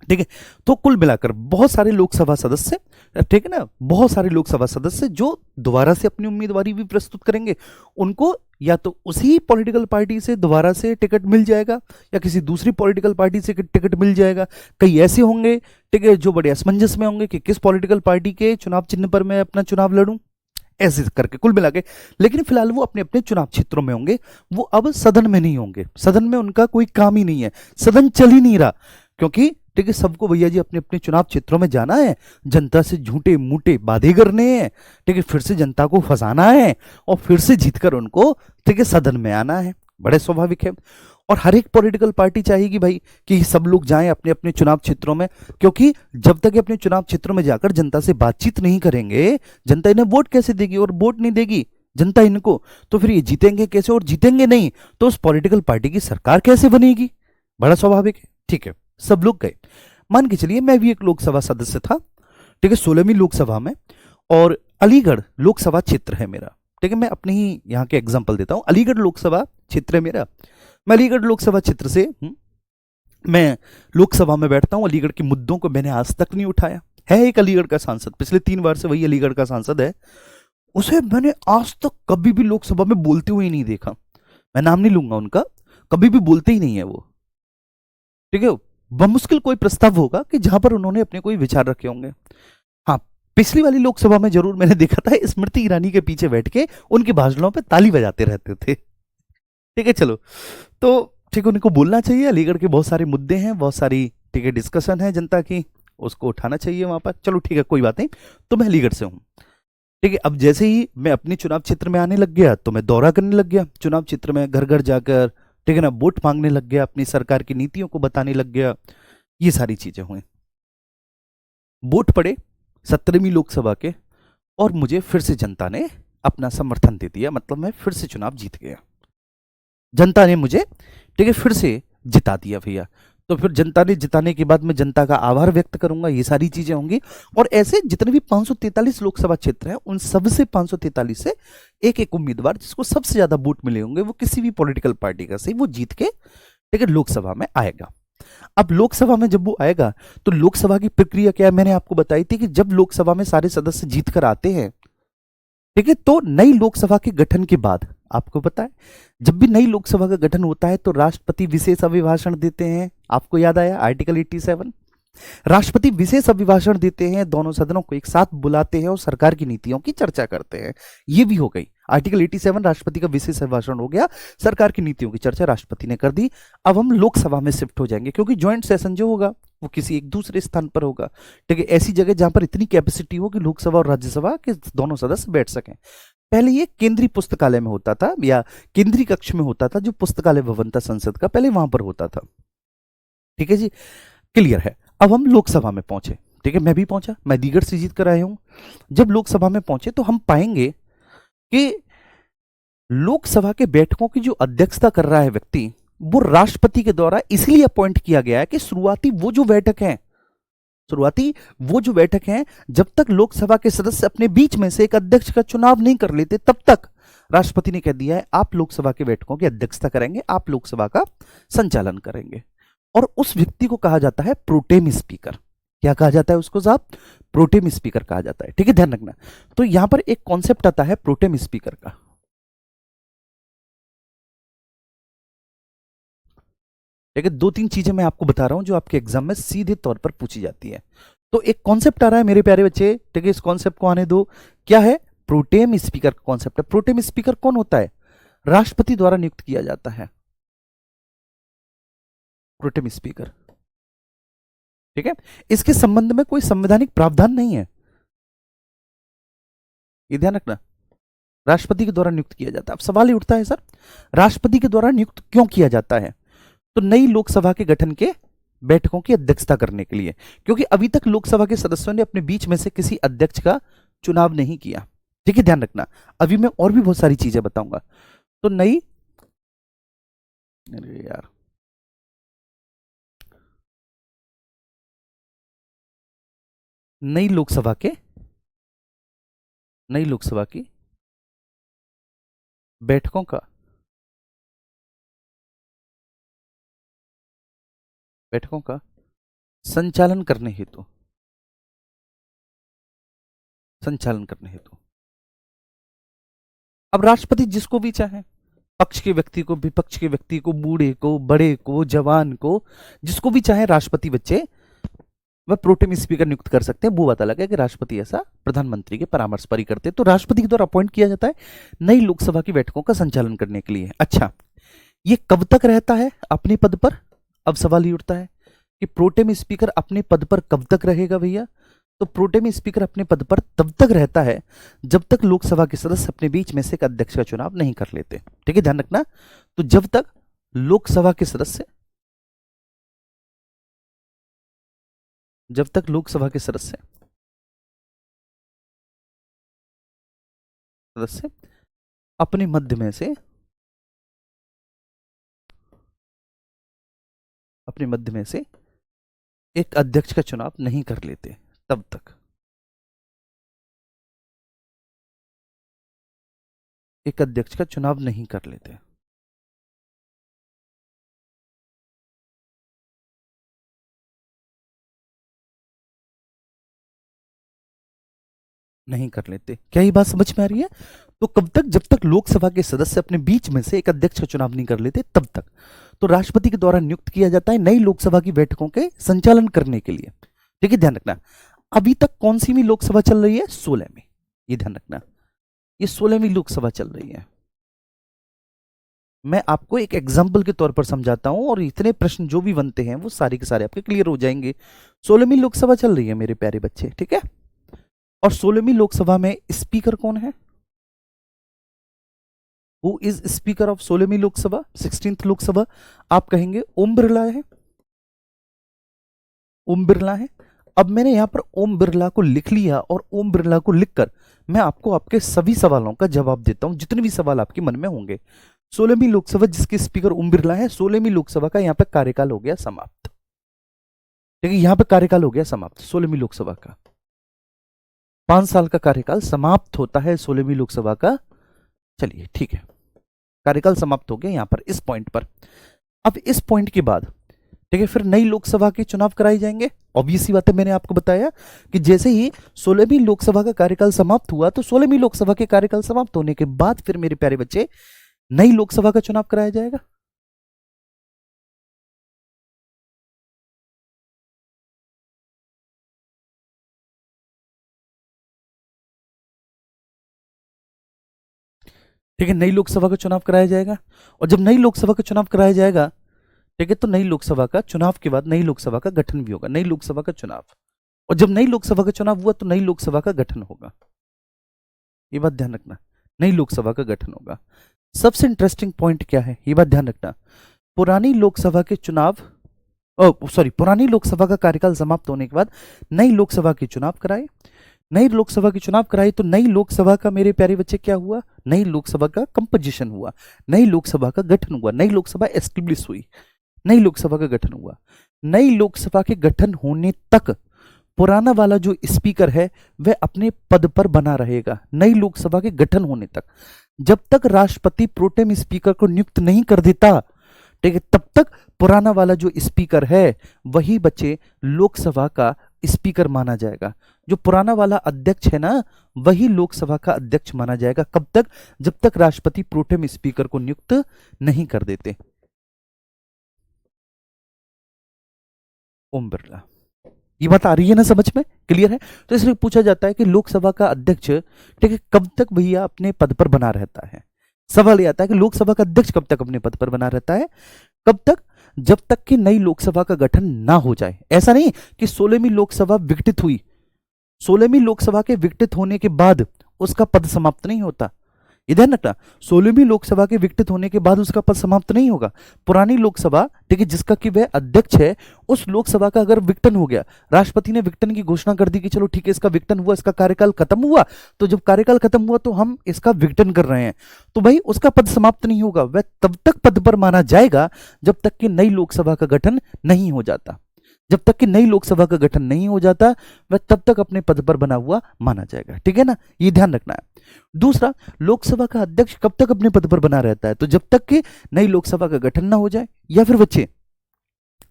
ठीक है। तो कुल मिलाकर बहुत सारे लोकसभा सदस्य, ठीक है ना, बहुत सारे लोकसभा सदस्य जो दोबारा से अपनी उम्मीदवारी भी प्रस्तुत करेंगे, उनको या तो उसी पॉलिटिकल पार्टी से दोबारा से टिकट मिल जाएगा या किसी दूसरी पॉलिटिकल पार्टी से टिकट मिल जाएगा। कई ऐसे होंगे, ठीक है, जो बड़े असमंजस में होंगे कि किस पॉलिटिकल पार्टी के चुनाव चिन्ह पर मैं अपना चुनाव लड़ूं। ऐसे करके कुल मिला के। लेकिन फिलहाल वो अपने अपने चुनाव क्षेत्रों में होंगे, वो अब सदन में नहीं होंगे, सदन में उनका कोई काम ही नहीं है, सदन चल ही नहीं रहा, क्योंकि ठीक है सबको भैया जी अपने अपने चुनाव क्षेत्रों में जाना है, जनता से झूठे मूठे वादे करने हैं, ठीक है फिर से जनता को फंसाना है और फिर से जीतकर उनको ठीक है सदन में आना है। बड़े स्वाभाविक है। और हर एक पॉलिटिकल पार्टी चाहेगी भाई कि सब लोग जाएं अपने अपने चुनाव क्षेत्रों में, क्योंकि जब तक ये अपने चुनाव क्षेत्रों में जाकर जनता से बातचीत नहीं करेंगे, जनता इन्हें वोट कैसे देगी, और वोट नहीं देगी जनता इनको, तो फिर ये जीतेंगे कैसे, और जीतेंगे नहीं तो उस पॉलिटिकल पार्टी की सरकार कैसे बनेगी। बड़ा स्वाभाविक है। ठीक है, सब लोग गए। मान के चलिए मैं भी एक लोकसभा सदस्य था, ठीक है 16वीं लोकसभा में, और अलीगढ़ लोकसभा क्षेत्र है मेरा। ठीक है, मैं अपने ही यहाँ के एग्जाम्पल देता हूँ। अलीगढ़ लोकसभा क्षेत्र है मेरा, मैं अलीगढ़ लोकसभा क्षेत्र से मैं लोकसभा में बैठता हूँ। अलीगढ़ के मुद्दों को मैंने आज तक नहीं उठाया। है एक अलीगढ़ का सांसद, पिछले 3 बार से वही अलीगढ़ का सांसद है, उसे मैंने आज तक कभी भी लोकसभा में बोलते हुए नहीं देखा। मैं नाम नहीं लूंगा उनका, कभी भी बोलते ही नहीं है वो। ठीक है, बमुश्किल कोई प्रस्ताव होगा कि जहां पर उन्होंने अपने कोई विचार रखे होंगे। हाँ, पिछली वाली लोकसभा में जरूर मैंने देखा था स्मृति ईरानी के पीछे बैठ के उनके भाषणों पे ताली बजाते रहते थे। ठीक है, चलो तो ठीक है, उनको बोलना चाहिए, अलीगढ़ के बहुत सारे मुद्दे हैं, बहुत सारी ठीक है डिस्कशन है जनता की, उसको उठाना चाहिए वहां पर। चलो ठीक है, कोई बात नहीं। तो मैं अलीगढ़ से हूँ। ठीक है, अब जैसे ही मैं अपने चुनाव क्षेत्र में आने लग गया तो मैं दौरा करने लग गया चुनाव क्षेत्र में, घर घर जाकर ठीक है ना वोट मांगने लग गया, अपनी सरकार की नीतियों को बताने लग गया, ये सारी चीजें हुई। वोट पड़े 17वीं लोकसभा के, और मुझे फिर से जनता ने अपना समर्थन दे दिया, मतलब मैं फिर से चुनाव जीत गया। जनता ने मुझे ठीक है फिर से जिता दिया भैया। तो फिर जनता ने जिताने के बाद मैं जनता का आभार व्यक्त करूंगा, ये सारी चीजें होंगी। और ऐसे जितने भी 543 लोकसभा क्षेत्र हैं उन सब से 543 से एक एक उम्मीदवार जिसको सबसे ज्यादा वोट मिले होंगे, वो किसी भी पॉलिटिकल पार्टी का सही, वो जीत के ठीक है लोकसभा में आएगा। अब लोकसभा में जब वो आएगा तो लोकसभा की प्रक्रिया क्या है, मैंने आपको बताई थी कि जब लोकसभा में सारे सदस्य जीत कर आते हैं, ठीक है, तो नई लोकसभा के गठन के बाद आपको पता है जब भी नई लोकसभा का गठन होता है तो राष्ट्रपति विशेष अभिभाषण देते हैं। आपको याद आया आर्टिकल 87, राष्ट्रपति विशेष अभिभाषण देते हैं, दोनों सदनों को एक साथ बुलाते हैं और सरकार की नीतियों की चर्चा करते हैं। ये भी हो गई आर्टिकल 87, राष्ट्रपति का विशेष अभिभाषण हो गया, सरकार की नीतियों की चर्चा राष्ट्रपति ने कर दी। अब हम लोकसभा में शिफ्ट हो जाएंगे, क्योंकि ज्वाइंट सेशन जो होगा वो किसी एक दूसरे स्थान पर होगा। ठीक है, ऐसी जगह जहां पर इतनी कैपेसिटी हो कि लोकसभा और राज्यसभा के दोनों सदस्य बैठ सकें। पहले ये केंद्रीय पुस्तकालय में होता था, या केंद्रीय कक्ष में होता था, जो पुस्तकालय भवन था संसद का, पहले वहां पर होता था। ठीक है जी, क्लियर है। अब हम लोकसभा में पहुंचे, ठीक है, मैं भी पहुंचा, मैं अलीगढ़ से जीत कर आया हूं। जब लोकसभा में पहुंचे तो हम पाएंगे कि लोकसभा के बैठकों की जो अध्यक्षता कर रहा है व्यक्ति, वो राष्ट्रपति के द्वारा इसलिए अपॉइंट किया गया है कि शुरुआती वो जो बैठक है जब तक लोकसभा के सदस्य अपने बीच में से एक अध्यक्ष का चुनाव नहीं कर लेते, तब तक राष्ट्रपति ने कह दिया है आप लोकसभा के बैठकों की अध्यक्षता करेंगे, आप लोकसभा का संचालन करेंगे। और उस व्यक्ति को कहा जाता है प्रोटेम स्पीकर। क्या कहा जाता है उसको साहब? प्रोटेम स्पीकर कहा जाता है। ठीक है, ध्यान रखना। तो यहां पर एक कॉन्सेप्ट आता है प्रोटेम स्पीकर का। ठीक है, 2-3 चीजें मैं आपको बता रहा हूं जो आपके एग्जाम में सीधे तौर पर पूछी जाती है। तो एक कॉन्सेप्ट आ रहा है मेरे प्यारे बच्चे, ठीक है, इस कॉन्सेप्ट को आने दो। क्या है? प्रोटेम स्पीकर का कॉन्सेप्ट है। प्रोटेम स्पीकर कौन होता है? राष्ट्रपति द्वारा नियुक्त किया जाता है प्रोटेम स्पीकर। ठीक है, इसके संबंध में कोई संवैधानिक प्रावधान नहीं है, ये ध्यान रखना। राष्ट्रपति के द्वारा नियुक्त किया जाता है। अब सवाल ये उठता है सर, राष्ट्रपति के द्वारा नियुक्त क्यों किया जाता है? तो नई लोकसभा के गठन के बैठकों की अध्यक्षता करने के लिए, क्योंकि अभी तक लोकसभा के सदस्यों ने अपने बीच में से किसी अध्यक्ष का चुनाव नहीं किया। ठीक है, ध्यान रखना। अभी मैं और भी बहुत सारी चीजें बताऊंगा। तो नई, अरे यार, नई लोकसभा की बैठकों का संचालन करने हेतु अब राष्ट्रपति जिसको भी चाहे, पक्ष के व्यक्ति को, विपक्ष के व्यक्ति को, बूढ़े को, बड़े को, जवान को, जिसको भी चाहे राष्ट्रपति बच्चे वह प्रोटेम स्पीकर नियुक्त कर सकते हैं। वो बात अलग है कि राष्ट्रपति ऐसा प्रधानमंत्री के परामर्श पर ही करते हैं। तो राष्ट्रपति के द्वारा अपॉइंट किया जाता है नई लोकसभा की बैठकों का संचालन करने के लिए। अच्छा, ये कब तक रहता है अपने पद पर? अब सवाल ये उठता है कि प्रोटेम स्पीकर अपने पद पर कब तक रहेगा भैया? तो प्रोटेम स्पीकर अपने पद पर तब तक रहता है जब तक लोकसभा के सदस्य अपने बीच में से एक अध्यक्ष का चुनाव नहीं कर लेते। ठीक है, ध्यान रखना। तो जब तक लोकसभा के सदस्य सदस्य अपने मध्य में से एक अध्यक्ष का चुनाव नहीं कर लेते, तब तक एक अध्यक्ष का चुनाव नहीं कर लेते। क्या ये बात समझ में आ रही है? तो कब तक? जब तक लोकसभा के सदस्य अपने बीच में से एक अध्यक्ष का चुनाव नहीं कर लेते, तब तक। तो राष्ट्रपति के द्वारा नियुक्त किया जाता है नई लोकसभा की बैठकों के संचालन करने के लिए। ठीक है, ध्यान रखना। अभी तक कौन सी भी लोकसभा चल रही है? 16वीं। ये ध्यान रखना, ये 16वीं लोकसभा चल रही है। मैं आपको एक एग्जाम्पल के तौर पर समझाता हूं और इतने प्रश्न जो भी बनते हैं वो सारे के सारे आपके क्लियर हो जाएंगे। 16वीं लोकसभा चल रही है मेरे प्यारे बच्चे, ठीक है। और 16वीं लोकसभा में स्पीकर कौन है? हु इज स्पीकर ऑफ 16वीं लोकसभा, 16th लोकसभा? आप कहेंगे ओम बिरला है। ओम बिरला है। अब मैंने यहां पर ओम बिरला को लिख लिया और ओम बिरला को लिखकर मैं आपको आपके सभी सवालों का जवाब देता हूं, जितने भी सवाल आपके मन में होंगे। 16वीं लोकसभा जिसके स्पीकर ओम बिरला है, 16वीं लोकसभा का यहां पर कार्यकाल हो गया समाप्त। ठीक है, यहां पर कार्यकाल हो गया समाप्त 16वीं लोकसभा का। 5 साल का कार्यकाल समाप्त होता है 16वीं लोकसभा का। चलिए ठीक है, कार्यकाल समाप्त हो गया यहां पर इस पॉइंट पर। अब इस पॉइंट के बाद ठीक है, फिर नई लोकसभा के चुनाव कराए जाएंगे। ऑब्वियस सी बात है, मैंने आपको बताया कि जैसे ही 16वीं लोकसभा का कार्यकाल समाप्त हुआ तो 16वीं लोकसभा के कार्यकाल समाप्त होने के बाद फिर मेरे प्यारे बच्चे नई लोकसभा का चुनाव कराया जाएगा। ठीक है, नई लोकसभा का चुनाव कराया जाएगा। और जब नई लोकसभा का चुनाव कराया जाएगा, ठीक है, तो नई लोकसभा का चुनाव के बाद नई लोकसभा का गठन भी होगा। नई लोकसभा का चुनाव, और जब नई लोकसभा का चुनाव हुआ तो नई लोकसभा का गठन होगा। ये बात ध्यान रखना, नई लोकसभा का गठन होगा। सबसे इंटरेस्टिंग पॉइंट क्या है, ये बात ध्यान रखना। पुरानी लोकसभा के चुनाव पुरानी लोकसभा का कार्यकाल समाप्त होने के बाद नई लोकसभा के चुनाव कराए। नई लोकसभा के चुनाव कराए तो नई लोकसभा का मेरे प्यारे बच्चे क्या हुआ? नई लोकसभा का कंपोजिशन हुआ, नई लोकसभा का गठन हुआ, नई लोकसभा एस्टेब्लिश हुई, नई लोकसभा का गठन हुआ। नई लोकसभा के गठन होने तक पुराना वाला जो स्पीकर है वह अपने पद पर बना रहेगा, नई लोकसभा के गठन होने तक। जब तक राष्ट्रपति प्रोटेम स्पीकर को नियुक्त नहीं कर देता, ठीक है, तब तक पुराना वाला जो स्पीकर है वही बच्चे लोकसभा का स्पीकर माना जाएगा। जो पुराना वाला अध्यक्ष है ना, वही लोकसभा का अध्यक्ष माना जाएगा। कब तक? जब तक राष्ट्रपति प्रोटेम स्पीकर को नियुक्त नहीं कर देते। ओम बिरला, ये बात आ रही है ना समझ में? क्लियर है? तो इसलिए पूछा जाता है कि लोकसभा का अध्यक्ष, ठीक है, कब तक भैया अपने पद पर बना रहता है। सवाल ये आता है कि लोकसभा का अध्यक्ष कब तक अपने पद पर बना रहता है? कब तक? जब तक कि नई लोकसभा का गठन ना हो जाए। ऐसा नहीं कि 16वीं लोकसभा विघटित हुई, 16वीं लोकसभा के विघटित होने के बाद उसका पद समाप्त नहीं होता। ये ध्यान रखना, 16वीं लोकसभा के विघटित होने के बाद उसका पद समाप्त नहीं होगा। पुरानी लोकसभा, ठीक है, जिसका कि वह अध्यक्ष है, उस लोकसभा का अगर विघटन हो गया, राष्ट्रपति ने विघटन की घोषणा कर दी कि चलो ठीक है इसका विघटन हुआ, इसका कार्यकाल खत्म हुआ, तो जब कार्यकाल खत्म हुआ तो हम इसका विघटन कर रहे हैं, तो भाई उसका पद समाप्त नहीं होगा। वह तब तक पद पर माना जाएगा जब तक कि नई लोकसभा का गठन नहीं हो जाता। जब तक कि नई लोकसभा का गठन नहीं हो जाता वह तब तक अपने पद पर बना हुआ माना जाएगा। ठीक है ना, ये ध्यान रखना है। दूसरा, लोकसभा का अध्यक्ष कब तक अपने पद पर बना रहता है? तो जब तक कि नई लोकसभा का गठन ना हो जाए, या फिर बच्चे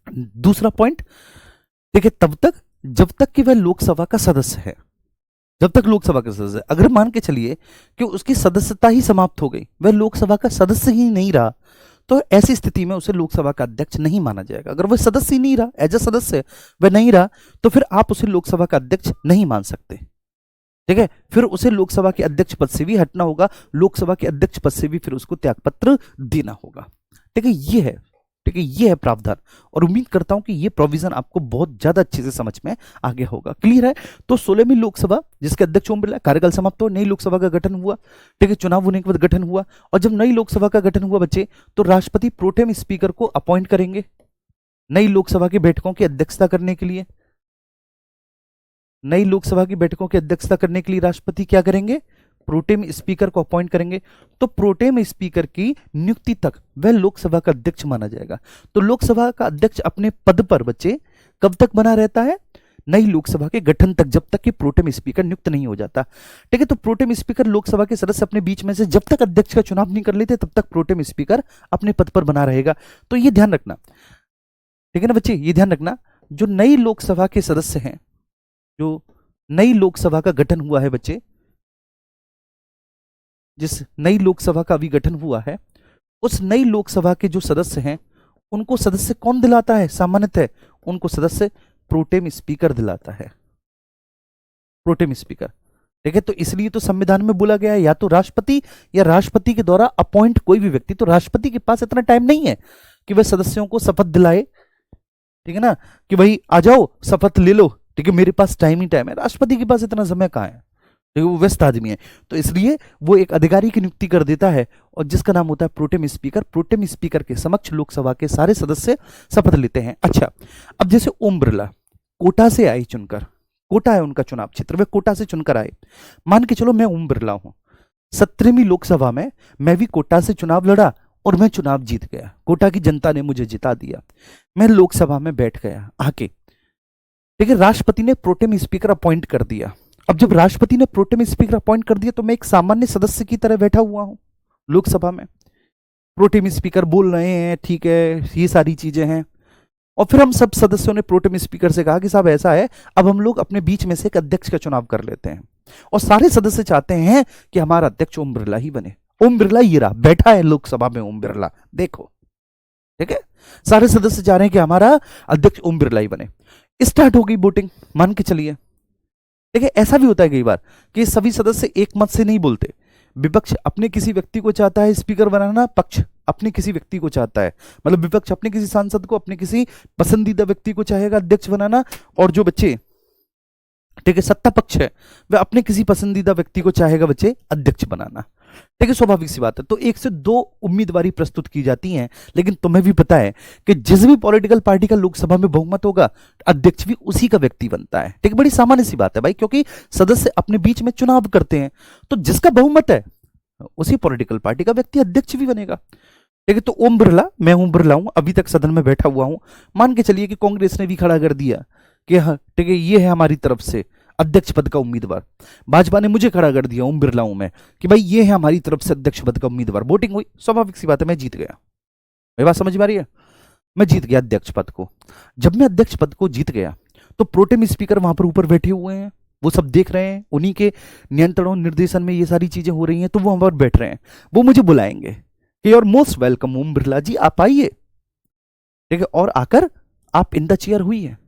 दूसरा पॉइंट, ठीक है, तब तक जब तक कि वह लोकसभा का सदस्य है। जब तक लोकसभा का सदस्य है, अगर मान के चलिए कि उसकी सदस्यता ही समाप्त हो गई, वह लोकसभा का सदस्य ही नहीं रहा, तो ऐसी स्थिति में उसे लोकसभा का अध्यक्ष नहीं माना जाएगा। अगर वह सदस्य ही नहीं रहा, एज ए सदस्य वह नहीं रहा, तो फिर आप उसे लोकसभा का अध्यक्ष नहीं मान सकते। ठीक है, फिर उसे लोकसभा के अध्यक्ष पद से भी हटना होगा, लोकसभा के अध्यक्ष पद से भी फिर उसको त्यागपत्र देना होगा। ठीक है, ये है, ठीक है, ये है प्रावधान। और उम्मीद करता हूं कि ये प्रोविजन आपको बहुत ज्यादा अच्छे से समझ में आ गया होगा। क्लियर है? तो 16वीं लोकसभा जिसके अध्यक्ष ओम बिरला, कार्यकाल समाप्त हो, नई लोकसभा का गठन हुआ। ठीक है, चुनाव होने के बाद गठन हुआ, और जब नई लोकसभा का गठन हुआ बच्चे, तो राष्ट्रपति प्रोटेम स्पीकर को अपॉइंट करेंगे नई लोकसभा की बैठकों की अध्यक्षता करने के लिए। नई लोकसभा की बैठकों की अध्यक्षता करने के लिए राष्ट्रपति क्या करेंगे? प्रोटेम स्पीकर को अपॉइंट करेंगे। तो प्रोटेम स्पीकर की नियुक्ति तक वह लोकसभा का अध्यक्ष माना जाएगा। तो लोकसभा का अध्यक्ष अपने पद पर बच्चे कब तक बना रहता है? नई लोकसभा के गठन तक, जब तक कि प्रोटेम स्पीकर नियुक्त नहीं हो जाता। ठीक है, तो प्रोटेम स्पीकर लोकसभा के सदस्य अपने बीच में से जब तक अध्यक्ष का चुनाव नहीं कर लेते, तब तक प्रोटेम स्पीकर अपने पद पर बना रहेगा। तो ये ध्यान रखना, ठीक है ना बच्चे, ये ध्यान रखना, जो नई लोकसभा के सदस्य हैं, जो नई लोकसभा का गठन हुआ है बच्चे, जिस नई लोकसभा का अभी गठन हुआ है, उस नई लोकसभा के जो सदस्य हैं, उनको सदस्य कौन दिलाता है? सामान्यतः उनको सदस्य प्रोटेम स्पीकर दिलाता है, प्रोटेम स्पीकर। ठीक है, तो इसलिए तो संविधान में बोला गया है या तो राष्ट्रपति या राष्ट्रपति के द्वारा अपॉइंट कोई भी व्यक्ति। तो राष्ट्रपति के पास इतना टाइम नहीं है कि वह सदस्यों को शपथ दिलाए, ठीक है ना, कि भाई आ जाओ शपथ ले लो। ठीक है, मेरे पास टाइम ही टाइम है, राष्ट्रपति के पास इतना समय कहाँ है? ठीक है, वो व्यस्त आदमी है। तो इसलिए वो एक अधिकारी की नियुक्ति कर देता है, और जिसका नाम होता है प्रोटेम स्पीकर। प्रोटेम स्पीकर के समक्ष लोकसभा के सारे सदस्य शपथ लेते हैं। अच्छा, अब जैसे ओम बिरला कोटा से आए चुनकर, कोटा है उनका चुनाव क्षेत्र, वे कोटा से चुनकर आए। मान के चलो मैं ओम बिरला हूं, 17वीं लोकसभा में मैं भी कोटा से चुनाव लड़ा और मैं चुनाव जीत गया, कोटा की जनता ने मुझे जिता दिया, मैं लोकसभा में बैठ गया आके। ठीक है, राष्ट्रपति ने प्रोटेम स्पीकर अपॉइंट कर दिया। अब जब राष्ट्रपति ने प्रोटेम स्पीकर अपॉइंट कर दिया, तो मैं एक सामान्य सदस्य की तरह बैठा हुआ हूं लोकसभा में, प्रोटेम स्पीकर बोल रहे हैं, ठीक है, ये सारी चीजें हैं। और फिर हम सब सदस्यों ने प्रोटेम स्पीकर से कहा कि साहब ऐसा है, अब हम लोग अपने बीच में से एक अध्यक्ष का चुनाव कर लेते हैं, और सारे सदस्य चाहते हैं कि हमारा अध्यक्ष ओम बिरला ही बने। ओम बिरला ये रहा, बैठा है लोकसभा में ओम बिरला, देखो। ठीक है, सारे सदस्य चाह रहे हैं कि हमारा अध्यक्ष ओम बिरला ही बने। स्टार्ट हो गई वोटिंग, मान के चलिए। ठीक है, ऐसा भी होता है कई बार कि सभी सदस्य एक मत से नहीं बोलते। विपक्ष अपने किसी व्यक्ति को चाहता है स्पीकर बनाना, पक्ष अपने किसी व्यक्ति को चाहता है, मतलब विपक्ष अपने किसी सांसद को, अपने किसी पसंदीदा व्यक्ति को चाहेगा अध्यक्ष बनाना, और जो बच्चे, ठीक है, सत्ता पक्ष है, वह अपने किसी पसंदीदा व्यक्ति को चाहेगा बच्चे अध्यक्ष बनाना। ठीक है, स्वाभाविक सी बात है। तो 1 से 2 उम्मीदवारी प्रस्तुत की जाती हैं, लेकिन तुम्हें भी पता है कि जिस भी पॉलिटिकल पार्टी का लोकसभा में बहुमत होगा, अध्यक्ष भी उसी का व्यक्ति बनता है। ठीक है, बड़ी सामान्य सी बात है भाई, क्योंकि सदस्य अपने बीच में चुनाव करते हैं, तो जिसका बहुमत है उसी पॉलिटिकल पार्टी का व्यक्ति अध्यक्ष भी बनेगा। ठीक है, तो ओम बिरला, मैं ओम बिरला हूं, अभी तक सदन में बैठा हुआ हूं। मान के चलिए कि कांग्रेस ने भी खड़ा कर दिया कि हाँ ठीक है, ये है हमारी तरफ से अध्यक्ष पद का उम्मीदवार। भाजपा ने मुझे खड़ा कर दिया, ओम बिरला हूं मैं, कि भाई ये है हमारी तरफ से अध्यक्ष पद का उम्मीदवार। वोटिंग हुई, स्वाभाविक सी बात है, मैं जीत गया। मेरी बात समझ में आ रही है? मैं जीत गया अध्यक्ष पद को। जब मैं अध्यक्ष पद को जीत गया, तो प्रोटेम स्पीकर वहां पर ऊपर बैठे हुए हैं, वो सब देख रहे हैं, उन्हीं के नियंत्रण और निर्देशन में ये सारी चीजें हो रही हैं, तो वो वहां पर बैठ रहे हैं। वो मुझे बुलाएंगे कि your most welcome Om Birla जी, आप आइए। ठीक है, और आकर आप इन द चेयर हुई है।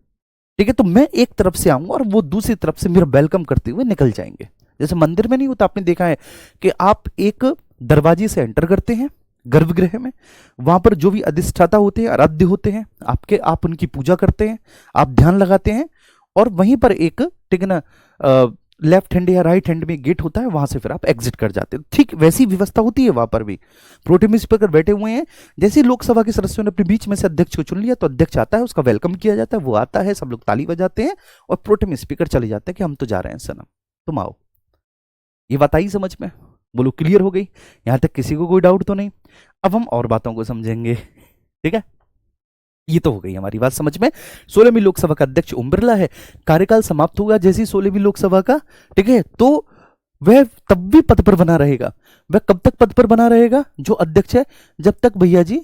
ठीक है, तो मैं एक तरफ से आऊंगा और वो दूसरी तरफ से मेरा वेलकम करते हुए निकल जाएंगे। जैसे मंदिर में नहीं होता, आपने देखा है कि आप एक दरवाजे से एंटर करते हैं गर्भगृह में, वहां पर जो भी अधिष्ठाता होते हैं, आराध्य होते हैं आपके, आप उनकी पूजा करते हैं, आप ध्यान लगाते हैं, और वहीं पर एक, ठीक है ना, लेफ्ट हैंड या राइट हैंड में गेट होता है, वहां से फिर आप एग्जिट कर जाते हैं। ठीक वैसी व्यवस्था होती है वहां पर भी। प्रोटेम स्पीकर बैठे हुए हैं, जैसे लोकसभा के सदस्यों ने अपने बीच में से अध्यक्ष को चुन लिया, तो अध्यक्ष आता है, उसका वेलकम किया जाता है, वो आता है, सब लोग ताली बजाते हैं, और प्रोटेम स्पीकर चले जाते हैं कि हम तो जा रहे हैं सनम, तुम आओ। ये बात आई समझ में? बोलो क्लियर हो गई? यहां तक किसी को कोई डाउट तो नहीं? अब हम और बातों को समझेंगे। ठीक है, ये तो हो गई हमारी बात समझ में। 16वीं लोकसभा का अध्यक्ष ओम बिरला है, कार्यकाल समाप्त होगा जैसी 16वीं लोकसभा का, ठीक है, तो वह तब भी पद पर बना रहेगा। वह कब तक पद पर बना रहेगा जो अध्यक्ष है? जब तक भैया जी,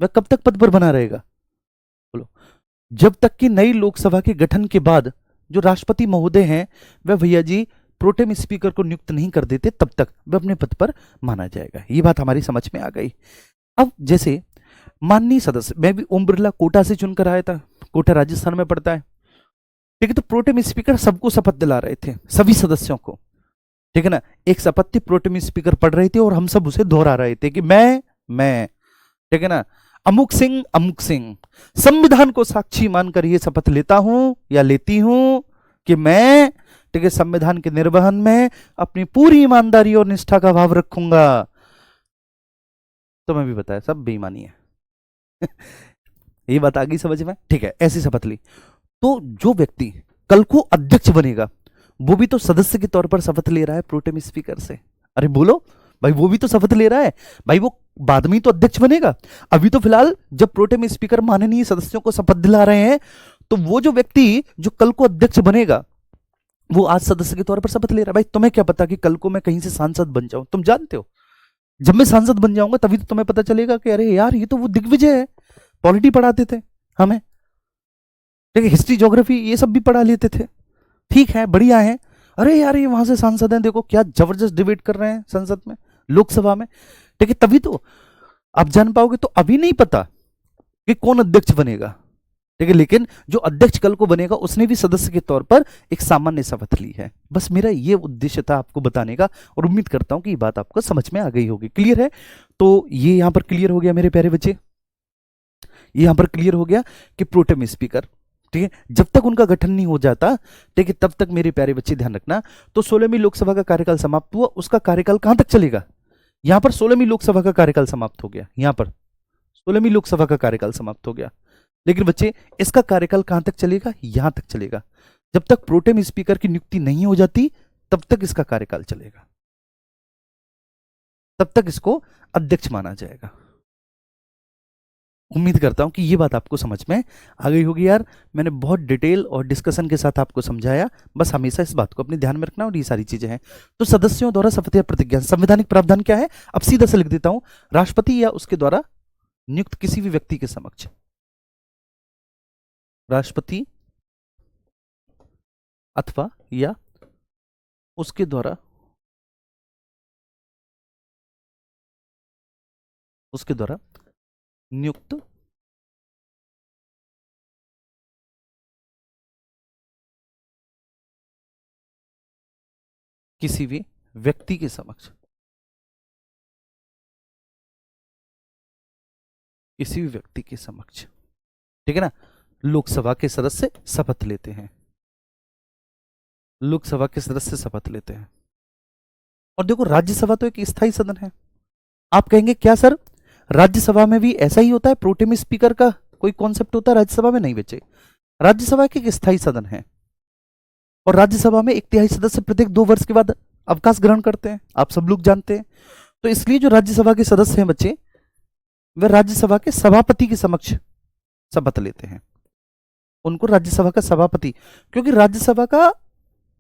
वह कब तक पद पर बना रहेगा? बोलो, जब तक कि नई लोकसभा के गठन के बाद जो राष्ट्रपति महोदय हैं, वह भैया जी प्रोटेम स्पीकर को नियुक्त नहीं कर देते, तब तक वह अपने पद पर माना जाएगा। ये बात हमारी समझ में आ गई। अब जैसे माननीय सदस्य, मैं भी ओम बिरला कोटा से चुनकर आया था, कोटा राजस्थान में पड़ता है, ठीक है। तो प्रोटेम स्पीकर सबको शपथ दिला रहे थे, सभी सदस्यों को, ठीक है ना। एक शपथ थी, प्रोटेम स्पीकर पढ़ रहे थे और हम सब उसे दोहरा रहे थे कि मैं, ठीक है ना, अमुक सिंह संविधान को साक्षी मानकर यह शपथ लेता हूं या लेती हूं कि मैं, ठीक है, संविधान के निर्वहन में अपनी पूरी ईमानदारी और निष्ठा का भाव रखूंगा। तो मैं भी बताया सब बेईमानी है। ये बात आ गई समझ में, ठीक है। ऐसी शपथ ली तो जो व्यक्ति कल को अध्यक्ष बनेगा वो भी तो सदस्य के तौर पर शपथ ले रहा है प्रोटेम स्पीकर से। अरे बोलो भाई, वो भी तो शपथ ले रहा है भाई, वो बाद में ही तो अध्यक्ष बनेगा। अभी तो फिलहाल जब प्रोटेम स्पीकर माननीय सदस्यों को शपथ दिला रहे हैं, तो वो जो व्यक्ति जो कल को अध्यक्ष बनेगा वो आज सदस्य के तौर पर शपथ ले रहा है। भाई तुम्हें क्या पता कि कल को मैं कहीं से सांसद बन जाऊं, तुम जानते हो जब मैं सांसद बन जाऊंगा तभी तो तुम्हें पता चलेगा कि अरे यार ये तो वो दिग्विजय है, पॉलिटी पढ़ाते थे हमें, ठीक है, हिस्ट्री ज्योग्राफी ये सब भी पढ़ा लेते थे, ठीक है, बढ़िया है। अरे यार ये वहां से सांसद हैं, देखो क्या जबरदस्त डिबेट कर रहे हैं संसद में, लोकसभा में, ठीक है, तभी तो आप जान पाओगे। तो अभी नहीं पता कि कौन अध्यक्ष बनेगा, ठीक है, लेकिन जो अध्यक्ष कल को बनेगा उसने भी सदस्य के तौर पर एक सामान्य शपथ ली है। बस मेरा ये उद्देश्य था आपको बताने का, और उम्मीद करता हूं कि ये बात आपको समझ में आ गई होगी, क्लियर है। तो ये यहां पर क्लियर हो गया मेरे प्यारे बच्चे, ये यहां पर क्लियर हो गया कि प्रोटेम स्पीकर, ठीक है, जब तक उनका गठन नहीं हो जाता, ठीक है, तब तक मेरे प्यारे बच्चे ध्यान रखना। तो 16वीं लोकसभा का कार्यकाल समाप्त हुआ, उसका कार्यकाल कहां तक चलेगा, यहां पर 16वीं लोकसभा का कार्यकाल समाप्त हो गया, यहां पर 16वीं लोकसभा का कार्यकाल समाप्त हो गया। लेकिन बच्चे इसका कार्यकाल कहां तक चलेगा, यहां तक चलेगा, जब तक प्रोटेम स्पीकर की नियुक्ति नहीं हो जाती तब तक इसका कार्यकाल चलेगा, तब तक इसको अध्यक्ष माना जाएगा। उम्मीद करता हूं कि ये बात आपको समझ में आ गई होगी यार, मैंने बहुत डिटेल और डिस्कशन के साथ आपको समझाया। बस हमेशा इस बात को अपने ध्यान में रखना, और ये सारी चीजें हैं। तो सदस्यों द्वारा शपथ या प्रतिज्ञा, संवैधानिक प्रावधान क्या है, अब सीधा से लिख देता हूं, राष्ट्रपति या उसके द्वारा नियुक्त किसी भी व्यक्ति के समक्ष, राष्ट्रपति अथवा या उसके द्वारा नियुक्त किसी भी व्यक्ति के समक्ष, किसी भी व्यक्ति के समक्ष, ठीक है ना। लोकसभा के सदस्य शपथ लेते हैं, लोकसभा के सदस्य शपथ लेते हैं। और देखो राज्यसभा तो एक स्थायी सदन है। आप कहेंगे क्या सर राज्यसभा में भी ऐसा ही होता है, प्रोटेम स्पीकर का कोई कॉन्सेप्ट होता है राज्यसभा में? नहीं बच्चे, राज्यसभा एक स्थायी सदन है, और राज्यसभा में एक तिहाई सदस्य प्रत्येक 2 वर्ष के बाद अवकाश ग्रहण करते हैं, आप सब लोग जानते हैं। तो इसलिए जो राज्यसभा के सदस्य हैं बच्चे, वे राज्यसभा के सभापति के समक्ष शपथ लेते हैं, उनको राज्यसभा का सभापति, क्योंकि राज्यसभा का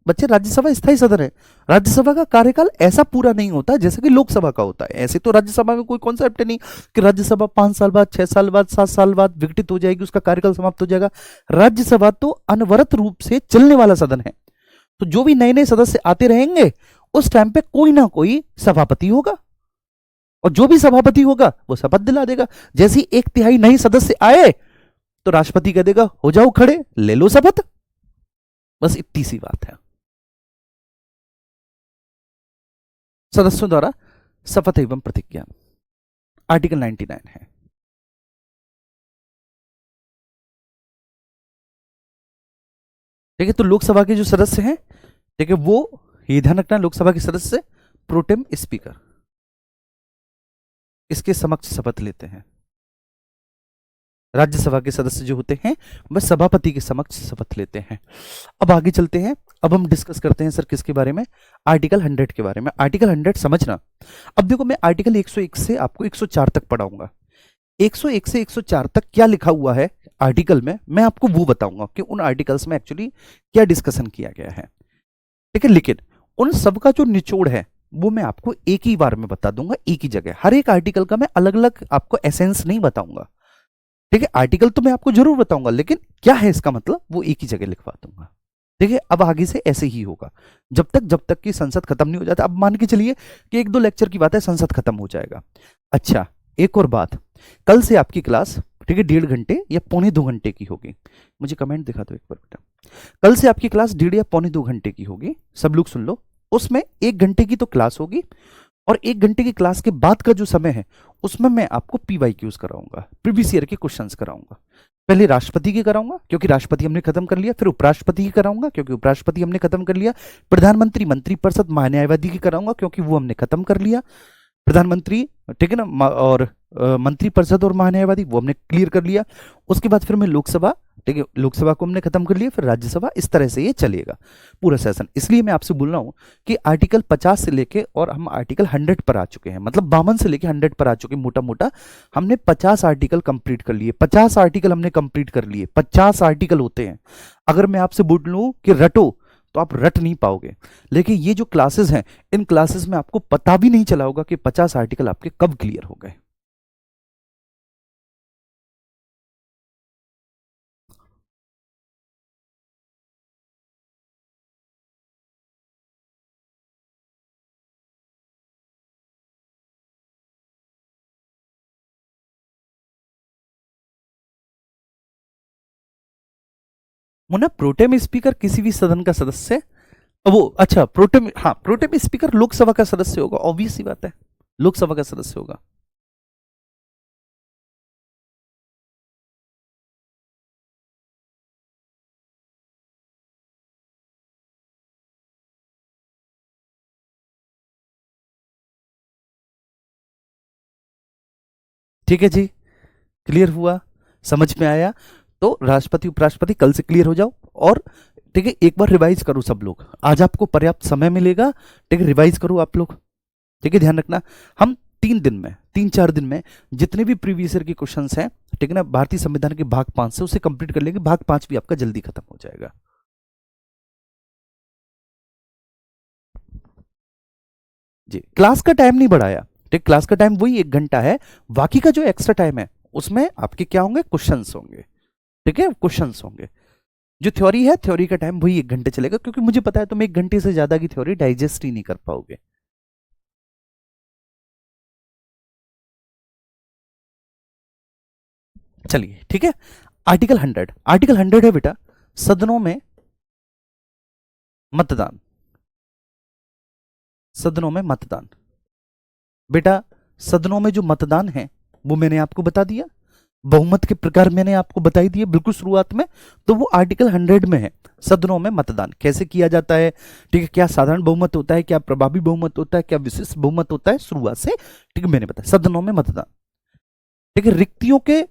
बच्चे, राज्यसभा स्थायी सदन है, राज्यसभा का कार्यकाल ऐसा पूरा नहीं होता जैसे कि लोकसभा का होता है। ऐसे तो राज्यसभा में कोई कॉन्सेप्ट नहीं कि राज्यसभा 5 साल बाद, 6 साल बाद, 7 साल बाद विघटित हो जाएगी, उसका कार्यकाल समाप्त हो जाएगा। राज्यसभा तो अनवरत रूप से चलने वाला सदन है, तो जो भी नए नए सदस्य आते रहेंगे उस टाइम पे कोई ना कोई सभापति होगा, और जो भी सभापति होगा वो शपथ दिला देगा। जैसे ही 1/3 नए सदस्य आए तो राष्ट्रपति कह देगा हो जाओ खड़े, ले लो शपथ। बस इतनी सी बात है। सदस्यों द्वारा शपथ एवं प्रतिज्ञा, आर्टिकल 99 है। ठीक है, तो लोकसभा के जो सदस्य हैं, ठीक है, वो ये ध्यान रखना, लोकसभा के सदस्य प्रोटेम स्पीकर इसके समक्ष शपथ लेते हैं। राज्यसभा के सदस्य जो होते हैं वह सभापति के समक्ष शपथ लेते हैं। अब आगे चलते हैं, अब हम डिस्कस करते हैं सर किसके बारे में, आर्टिकल 100 के बारे में। आर्टिकल 100 समझना। अब देखो मैं आर्टिकल 101 से आपको 104 तक पढ़ाऊंगा। 101 से 104 तक क्या लिखा हुआ है आर्टिकल में, मैं आपको वो बताऊंगा कि उन आर्टिकल्स में एक्चुअली क्या डिस्कशन किया गया है, ठीक है। लेकिन उन सबका जो निचोड़ है वो मैं आपको एक ही बार में बता दूंगा, एक ही जगह। हर एक आर्टिकल का मैं अलग अलग आपको एसेंस नहीं बताऊंगा, ठीक है। आर्टिकल तो मैं आपको जरूर बताऊंगा, लेकिन क्या है इसका मतलब वो एक ही जगह लिखवा दूंगा, ठीक है। अब आगे से ऐसे ही होगा जब तक कि संसद खत्म नहीं हो जाता। अब मान के चलिए कि 1-2 लेक्चर की बात है, संसद खत्म हो जाएगा। अच्छा, एक और बात, कल से आपकी क्लास, ठीक है, 1.5 घंटे या 1.25 घंटे की होगी। मुझे कमेंट दिखा दो एक बार बेटा। कल से आपकी क्लास 1.5 या 1.25 घंटे की होगी। सब लोग सुन लो। उसमें 1 घंटे की तो क्लास होगी, और 1 घंटे की क्लास के बाद का जो समय है उसमें मैं आपको पीवाईक्यूज कराऊंगा, प्रीवियस ईयर के क्वेश्चंस कराऊंगा। पहले राष्ट्रपति की कराऊंगा क्योंकि राष्ट्रपति हमने खत्म कर लिया, फिर उपराष्ट्रपति की कराऊंगा क्योंकि उपराष्ट्रपति हमने खत्म कर लिया, प्रधानमंत्री, मंत्रिपरिषद, महान्यायवादी की कराऊंगा क्योंकि वो हमने खत्म कर लिया, प्रधानमंत्री, ठीक है ना, और मंत्रिपरिषद और महान्यायवादी वो हमने क्लियर कर लिया। उसके बाद फिर मैं लोकसभा, ठीक है, लोकसभा को हमने खत्म कर लिया, फिर राज्यसभा, इस तरह से ये चलेगा पूरा सेशन। इसलिए मैं आपसे बोल रहा हूं कि आर्टिकल 50 से लेके और हम आर्टिकल 100 पर आ चुके हैं, मतलब 52 से लेके 100 पर आ चुके हैं। मोटा मोटा हमने 50 आर्टिकल कंप्लीट कर लिए, 50 आर्टिकल हमने कंप्लीट कर लिए। 50 आर्टिकल होते हैं। अगर मैं आपसे बोल लूं कि रटो तो आप रट नहीं पाओगे। लेकिन ये जो क्लासेस हैं, इन क्लासेस में आपको पता भी नहीं चला होगा कि 50 आर्टिकल आपके कब क्लियर हो गए। मुन्ना, प्रोटेम स्पीकर किसी भी सदन का सदस्य, वो अच्छा, प्रोटेम, हाँ, प्रोटेम स्पीकर लोकसभा का सदस्य होगा, ऑब्वियस सी बात है, लोकसभा का सदस्य होगा। ठीक है जी, क्लियर हुआ, समझ में आया। तो राष्ट्रपति उपराष्ट्रपति कल से क्लियर हो जाओ, और ठीक है, एक बार रिवाइज करो सब लोग, आज आपको पर्याप्त समय मिलेगा, ठीक है, रिवाइज करो आप लोग, ठीक है, ध्यान रखना। हम 3 दिन में, 3-4 दिन में जितने भी प्रीवियस ईयर के क्वेश्चंस हैं, ठीक है ना, भारतीय संविधान के भाग 5 से उसे कंप्लीट कर लेंगे। भाग 5 भी आपका जल्दी खत्म हो जाएगा। जी, क्लास का टाइम नहीं बढ़ाया, ठीक, क्लास का टाइम वही 1 घंटा है। बाकी का जो एक्स्ट्रा टाइम है उसमें आपके क्या होंगे, क्वेश्चंस होंगे, ठीक है, क्वेश्चंस होंगे। जो थ्योरी है, थ्योरी का टाइम वही 1 घंटे चलेगा, क्योंकि मुझे पता है तुम 1 घंटे से ज्यादा की थ्योरी डाइजेस्ट ही नहीं कर पाओगे। चलिए, ठीक है। आर्टिकल 100 है बेटा, सदनों में मतदान, सदनों में मतदान। बेटा, सदनों में जो मतदान है वो मैंने आपको बता दिया, बहुमत के प्रकार मैंने आपको बताई दिए बिल्कुल शुरुआत में। तो वो आर्टिकल 100 में है, सदनों में मतदान कैसे किया जाता है, ठीक है, क्या साधारण बहुमत होता है, क्या प्रभावी बहुमत होता है, क्या विशिष्ट बहुमत होता है, शुरुआत से, ठीक है, मैंने बताया सदनों में मतदान। ठीक है, रिक्तियों के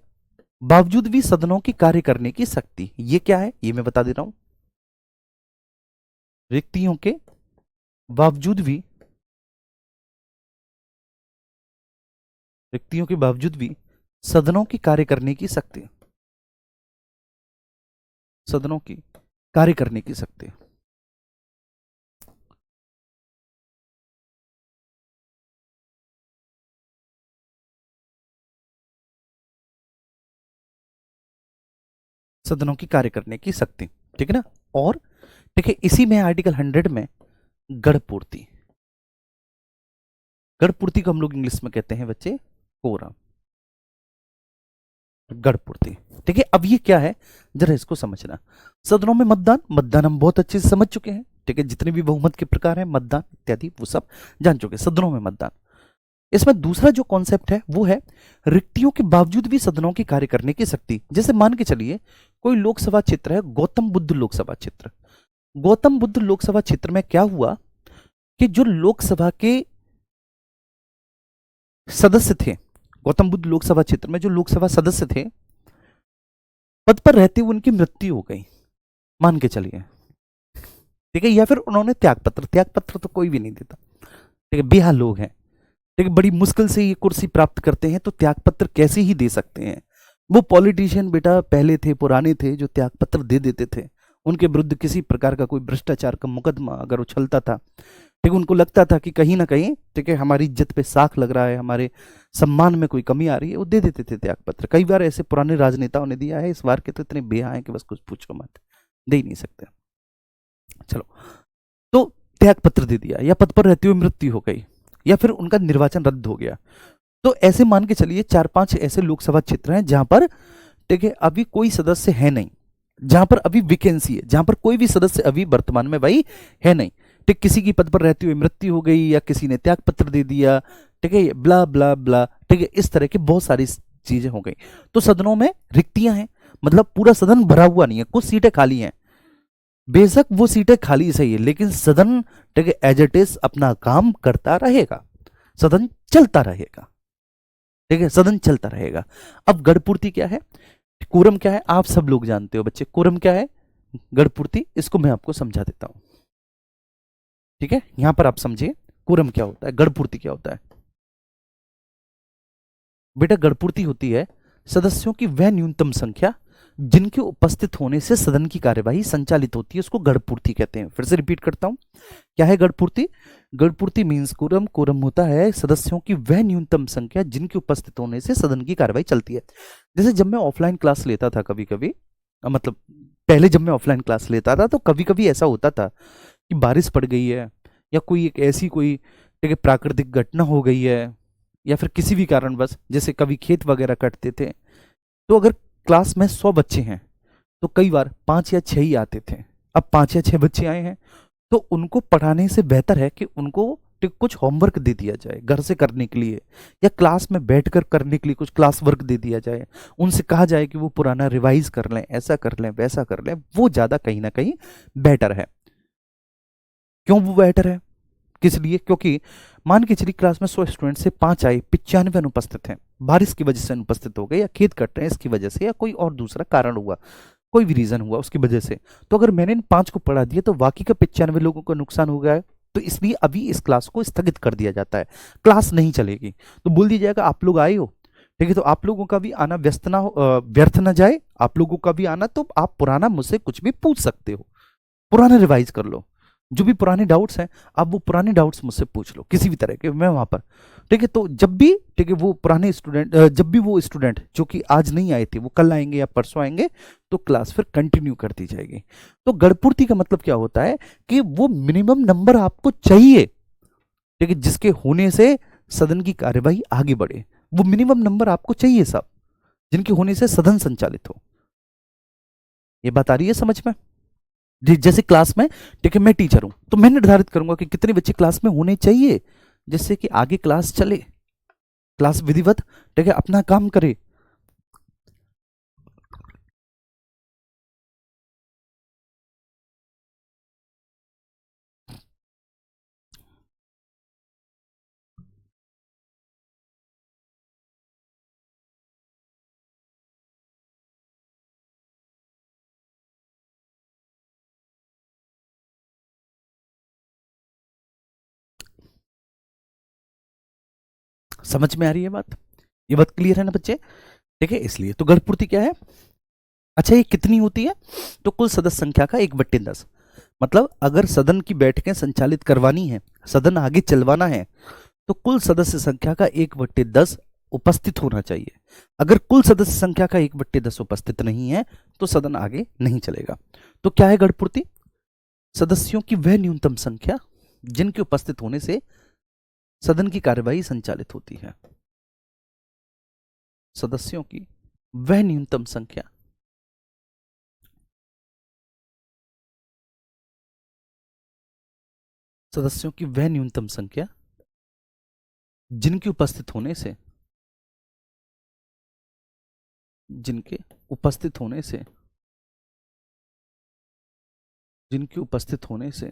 बावजूद भी सदनों की कार्य करने की शक्ति, ये क्या है, ये मैं बता दे रहा हूं। रिक्तियों के बावजूद भी, रिक्तियों के बावजूद भी सदनों की कार्य करने की शक्ति, सदनों की कार्य करने की शक्ति। सदनों की कार्य करने की शक्ति, ठीक है ना। और ठीक है, इसी में आर्टिकल 100 में गढ़पूर्ति, गढ़पूर्ति को हम लोग इंग्लिश में कहते हैं बच्चे कोरम, गढ़पूर्ति। ठीक है, अब ये क्या है, जरा इसको समझना। सदनों में मतदान, मतदान हम बहुत अच्छे से समझ चुके हैं, ठीक है, जितने भी बहुमत के प्रकार हैं, मतदान इत्यादि वो सब जान चुके हैं, सदनों में मतदान। इसमें दूसरा जो कॉन्सेप्ट है वो है रिक्तियों के बावजूद भी सदनों की कार्य करने की शक्ति। जैसे मान के चलिए कोई लोकसभा क्षेत्र है, गौतम बुद्ध लोकसभा क्षेत्र। गौतम बुद्ध लोकसभा क्षेत्र में क्या हुआ कि जो लोकसभा के सदस्य थे, गौतम बुद्ध लोकसभा क्षेत्र में जो लोकसभा सदस्य थे, पद पर रहते हुए उनकी मृत्यु हो गई, मान के चलिए, ठीक है, या फिर उन्होंने त्यागपत्र, त्यागपत्र तो कोई भी नहीं देता, ठीक है, बेहा लोग हैं, ठीक है, बड़ी मुश्किल से ये कुर्सी प्राप्त करते हैं, तो त्यागपत्र कैसे ही दे सकते हैं। वो पॉलिटिशियन बेटा पहले थे, पुराने थे, जो त्यागपत्र दे देते थे, उनके विरुद्ध किसी प्रकार का कोई भ्रष्टाचार का मुकदमा अगर उछलता था, ठीक, उनको लगता था कि कहीं ना कहीं, ठीक है, हमारी इज्जत पे साख लग रहा है, हमारे सम्मान में कोई कमी आ रही है, वो दे देते थे त्यागपत्र। कई बार ऐसे पुराने राजनेताओं ने दिया है, इस बार के तो इतने बेहा हैं कि बस कुछ पूछो मत, दे ही नहीं सकते। चलो, तो त्याग पत्र दे दिया, या पद पर रहते हुए मृत्यु हो गई, या फिर उनका निर्वाचन रद्द हो गया, तो ऐसे मान के चलिए 4-5 ऐसे लोकसभा क्षेत्र हैं जहां पर, ठीक है, अभी कोई सदस्य है नहीं, जहां पर अभी वैकेंसी है, जहां पर कोई भी सदस्य अभी वर्तमान में भाई है नहीं, ठीक, किसी की पद पर रहते हुए मृत्यु हो गई या किसी ने त्याग पत्र दे दिया, ठीक है, ब्ला ब्ला ब्ला, ठीक है, इस तरह की बहुत सारी चीजें हो गई। तो सदनों में रिक्तियां हैं, मतलब पूरा सदन भरा हुआ नहीं है, कुछ सीटें खाली हैं, बेशक वो सीटें खाली सही है, लेकिन सदन, ठीक है, एज इट इज अपना काम करता रहेगा, सदन चलता रहेगा, ठीक है, सदन चलता रहेगा। अब गढ़पूर्ति क्या है, कोरम क्या है, आप सब लोग जानते हो बच्चे, कोरम क्या है, गढ़पूर्ति, इसको मैं आपको समझा देता हूं, ठीक है, यहां पर आप समझिए कोरम क्या होता है, गढ़पूर्ति क्या होता है। बेटा गढ़पूर्ति होती है सदस्यों की वह न्यूनतम संख्या जिनके उपस्थित होने से सदन की कार्यवाही संचालित होती है, उसको गढ़पूर्ति कहते हैं। फिर से रिपीट करता हूं, क्या है गढ़पूर्ति, गढ़पूर्ति मीन्स कोरम, कोरम होता है सदस्यों की वह न्यूनतम संख्या जिनके उपस्थित होने से सदन की कार्यवाही चलती है। जैसे जब मैं ऑफलाइन क्लास लेता था कभी कभी, मतलब पहले जब मैं ऑफलाइन क्लास लेता था तो कभी कभी ऐसा होता था कि बारिश पड़ गई है या कोई एक ऐसी कोई, ठीक है, प्राकृतिक घटना हो गई है, या फिर किसी भी कारणवश जैसे कभी खेत वगैरह कटते थे, तो अगर क्लास में 100 बच्चे हैं तो कई बार 5 या 6 ही आते थे। अब 5 या 6 बच्चे आए हैं तो उनको पढ़ाने से बेहतर है कि उनको कुछ होमवर्क दे दिया जाए घर से करने के लिए, या क्लास में बैठकर करने के लिए कुछ क्लास वर्क दे दिया जाए, उनसे कहा जाए कि वो पुराना रिवाइज कर लें, ऐसा कर लें, वैसा कर लें, वो ज़्यादा कहीं ना कहीं बेटर है। क्यों वो बेटर है, किस लिए, क्योंकि मान के चलिए क्लास में 100 स्टूडेंट से 5 आए, 95 अनुपस्थित हैं, बारिश की वजह से अनुपस्थित हो गए, या खेत कट रहे हैं इसकी वजह से, या कोई और दूसरा कारण हुआ, कोई भी रीजन हुआ उसकी वजह से, तो अगर मैंने इन 5 को पढ़ा दिया तो बाकी का 95 लोगों को नुकसान हो गया है। तो इसलिए अभी इस क्लास को स्थगित कर दिया जाता है, क्लास नहीं चलेगी। तो बोल दिया जाएगा आप लोग आए हो, ठीक है, तो आप लोगों का भी आना व्यस्त ना हो, व्यर्थ ना जाए, आप लोगों का भी आना, तो आप पुराना मुझसे कुछ भी पूछ सकते हो, पुराना रिवाइज कर लो, जो भी पुराने डाउट्स हैं आप वो पुराने डाउट्स मुझसे पूछ लो किसी भी तरह के, मैं वहां पर, ठीक है, तो जब भी, ठीक है, वो पुराने स्टूडेंट, जब भी वो स्टूडेंट जो कि आज नहीं आए थे वो कल आएंगे या परसों आएंगे, तो क्लास फिर कंटिन्यू कर दी जाएगी। तो गढ़पूर्ति का मतलब क्या होता है कि वो मिनिमम नंबर आपको चाहिए, ठीक है, जिसके होने से सदन की कार्यवाही आगे बढ़े, वो मिनिमम नंबर आपको चाहिए सब, जिनके होने से सदन संचालित हो। ये बात आ रही है समझ में, जैसे क्लास में, ठीक है, मैं टीचर हूं तो मैं निर्धारित करूंगा कि कितने बच्चे क्लास में होने चाहिए, जिससे कि आगे क्लास चले, क्लास विधिवत, ठीक है, अपना काम करे। समझ में आ रही है बात, ये बात क्लियर है ना बच्चे, ठीक है, इसलिए तो गढ़पूर्ति क्या है। अच्छा ये कितनी होती है, तो कुल सदस्य संख्या का 1/10, मतलब अगर सदन की बैठकें संचालित करवानी है, सदन आगे चलवाना है, तो कुल सदस्य संख्या का 1/10 उपस्थित होना चाहिए। अगर कुल सदस्य संख्या का 1/10 उपस्थित नहीं है तो सदन आगे नहीं चलेगा। तो क्या है गढ़पूर्ति, सदस्यों की वह न्यूनतम संख्या जिनके उपस्थित होने से सदन की कार्यवाही संचालित होती है, सदस्यों की वह न्यूनतम संख्या सदस्यों की वह न्यूनतम संख्या जिनके उपस्थित होने से जिनके उपस्थित होने से जिनके उपस्थित होने से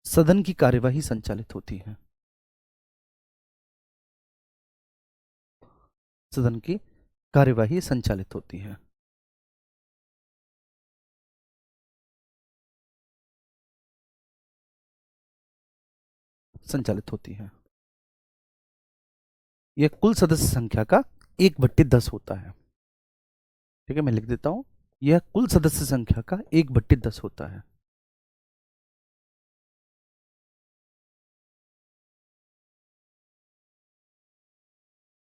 सदन की कार्यवाही संचालित होती है, सदन की कार्यवाही संचालित होती है। संचालित होती है, यह कुल सदस्य संख्या का 1/10 होता है, ठीक है, मैं लिख देता हूं, यह कुल सदस्य संख्या का 1/10 होता है।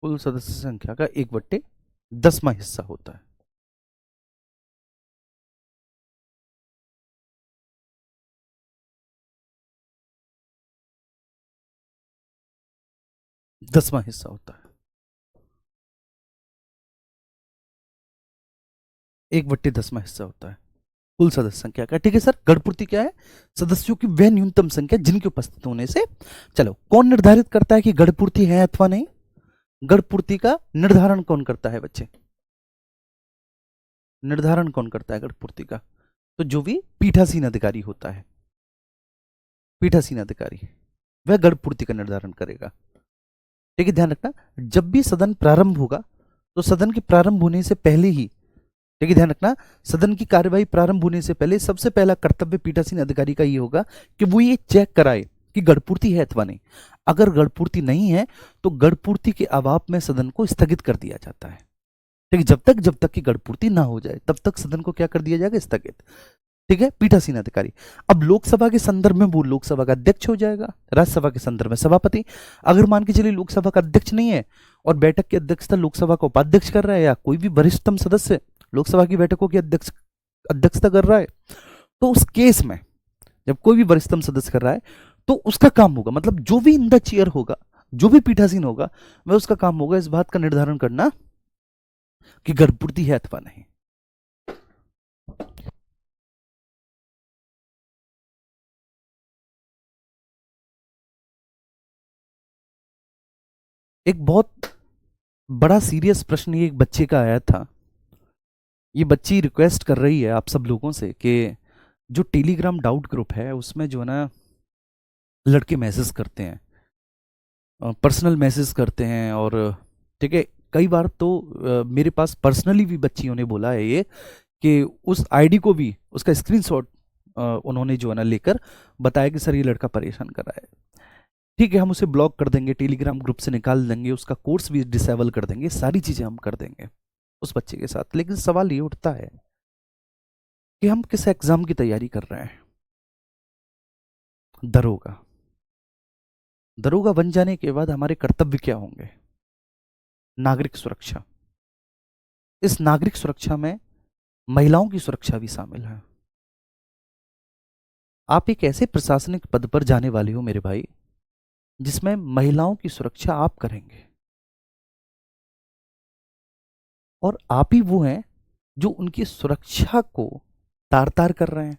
कुल सदस्य संख्या का 1/10वां हिस्सा होता है। 10वां हिस्सा होता है। 1/10वां हिस्सा होता है कुल सदस्य संख्या का। ठीक है सर, गणपूर्ति क्या है? सदस्यों की वह न्यूनतम संख्या जिनके उपस्थित होने से। चलो, कौन निर्धारित करता है कि गणपूर्ति है अथवा नहीं? गणपूर्ति का निर्धारण कौन करता है बच्चे? निर्धारण कौन करता है गणपूर्ति का? तो जो भी पीठासीन अधिकारी होता है, पीठासीन अधिकारी, वह गणपूर्ति का निर्धारण करेगा। ठीक है, ध्यान रखना, जब भी सदन प्रारंभ होगा तो सदन के प्रारंभ होने से पहले ही, ठीक है ध्यान रखना, सदन की कार्यवाही प्रारंभ होने से पहले सबसे पहला कर्तव्य पीठासीन अधिकारी का ये होगा कि वो ये चेक कराए कि गणपूर्ति है अथवा नहीं। अगर गणपूर्ति नहीं है तो गणपूर्ति के अभाव में सदन को स्थगित कर दिया जाता है। ठीक है, जब तक कि गणपूर्ति ना हो जाए तब तक सदन को क्या कर दिया जाएगा? स्थगित। ठीक है, पीठासीन अधिकारी। अब लोकसभा के संदर्भ में वो लोकसभा का अध्यक्ष हो जाएगा, राज्यसभा के संदर्भ में सभापति। अगर मान के चलिए लोकसभा का अध्यक्ष नहीं है और बैठक की अध्यक्षता लोकसभा का उपाध्यक्ष कर रहा है या कोई भी वरिष्ठतम सदस्य लोकसभा की बैठकों की अध्यक्षता कर रहा है, तो उस केस में जब कोई भी वरिष्ठतम सदस्य कर रहा है तो उसका काम होगा, मतलब जो भी इन द चेयर होगा, जो भी पीठासीन होगा, वह उसका काम होगा इस बात का निर्धारण करना कि गणपूर्ति है अथवा नहीं। एक बहुत बड़ा सीरियस प्रश्न ये एक बच्चे का आया था। ये बच्ची रिक्वेस्ट कर रही है आप सब लोगों से कि जो टेलीग्राम डाउट ग्रुप है उसमें जो है ना लड़के मैसेज करते हैं, पर्सनल मैसेज करते हैं, और ठीक है कई बार तो मेरे पास पर्सनली भी बच्चियों ने बोला है ये कि उस आईडी को भी उसका स्क्रीनशॉट उन्होंने जो है ना लेकर बताया कि सर ये लड़का परेशान कर रहा है। ठीक है, हम उसे ब्लॉक कर देंगे, टेलीग्राम ग्रुप से निकाल देंगे, उसका कोर्स भी डिसेबल कर देंगे, सारी चीज़ें हम कर देंगे उस बच्चे के साथ। लेकिन सवाल ये उठता है कि हम किस एग्जाम की तैयारी कर रहे हैं? दरोगा। दरोगा बन जाने के बाद हमारे कर्तव्य क्या होंगे? नागरिक सुरक्षा। इस नागरिक सुरक्षा में महिलाओं की सुरक्षा भी शामिल है। आप एक ऐसे प्रशासनिक पद पर जाने वाले हो मेरे भाई जिसमें महिलाओं की सुरक्षा आप करेंगे, और आप ही वो हैं जो उनकी सुरक्षा को तार तार कर रहे हैं।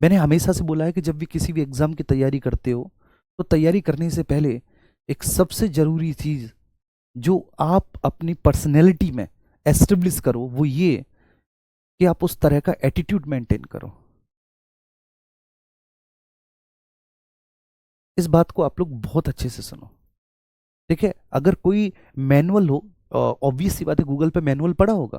मैंने हमेशा से बोला है कि जब भी किसी भी एग्जाम की तैयारी करते हो तो तैयारी करने से पहले एक सबसे जरूरी चीज जो आप अपनी पर्सनैलिटी में एस्टेब्लिश करो वो ये कि आप उस तरह का एटीट्यूड मेंटेन करो। इस बात को आप लोग बहुत अच्छे से सुनो। ठीक है, अगर कोई मैनुअल हो, ऑब्वियस सी बात है गूगल पे मैनुअल पढ़ा होगा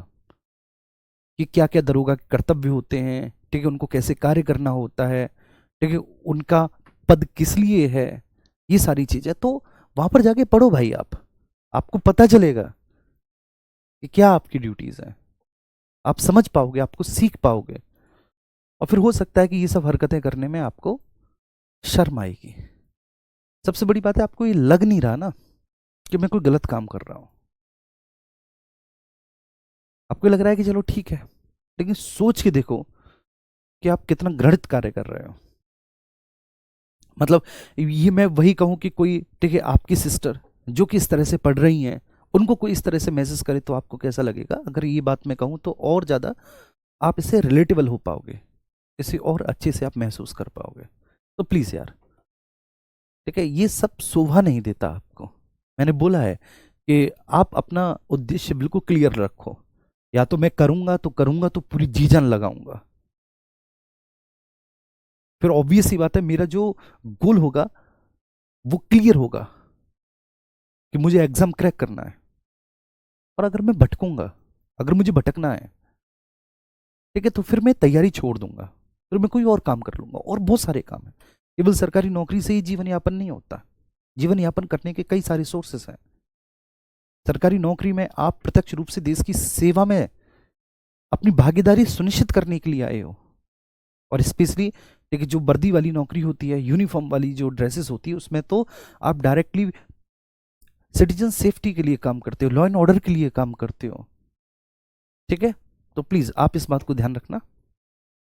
कि क्या क्या दरोगा के कर्तव्य होते हैं, ठीक है, उनको कैसे कार्य करना होता है, ठीक है, उनका पद किस लिए है, ये सारी चीजें तो वहां पर जाके पढ़ो भाई। आपको पता चलेगा कि क्या आपकी ड्यूटीज है, आप समझ पाओगे, आपको सीख पाओगे, और फिर हो सकता है कि ये सब हरकतें करने में आपको शर्म आएगी। सबसे बड़ी बात है आपको ये लग नहीं रहा ना कि मैं कोई गलत काम कर रहा हूं। आपको लग रहा है कि चलो ठीक है, लेकिन सोच के देखो कि आप कितना घृणित कार्य कर रहे हो। मतलब ये मैं वही कहूं कि कोई, ठीक है, आपकी सिस्टर जो कि इस तरह से पढ़ रही हैं उनको कोई इस तरह से मैसेज करे तो आपको कैसा लगेगा? अगर ये बात मैं कहूं तो और ज़्यादा आप इससे रिलेटेबल हो पाओगे, इसे और अच्छे से आप महसूस कर पाओगे। तो प्लीज़ यार, ठीक है, ये सब शोभा नहीं देता आपको। मैंने बोला है कि आप अपना उद्देश्य बिल्कुल क्लियर रखो, या तो मैं करूंगा तो पूरी जी जान लगाऊंगा, फिर ऑब्वियस सी बात है मेरा जो गोल होगा वो क्लियर होगा कि मुझे एग्जाम क्रैक करना है। और अगर मैं भटकूंगा, अगर मुझे भटकना है, ठीक है, तो फिर मैं तैयारी छोड़ दूंगा, फिर मैं कोई और काम कर लूंगा, और बहुत सारे काम है। केवल सरकारी नौकरी से ही जीवन यापन नहीं होता, जीवन यापन करने के कई सारे सोर्सेस हैं। सरकारी नौकरी में आप प्रत्यक्ष रूप से देश की सेवा में अपनी भागीदारी सुनिश्चित करने के लिए आए हो, और स्पेशली देखिए जो वर्दी वाली नौकरी होती है, यूनिफॉर्म वाली जो ड्रेसेस होती है, उसमें तो आप डायरेक्टली सिटीजन सेफ्टी के लिए काम करते हो, लॉ एंड ऑर्डर के लिए काम करते हो। ठीक है, तो प्लीज आप इस बात को ध्यान रखना।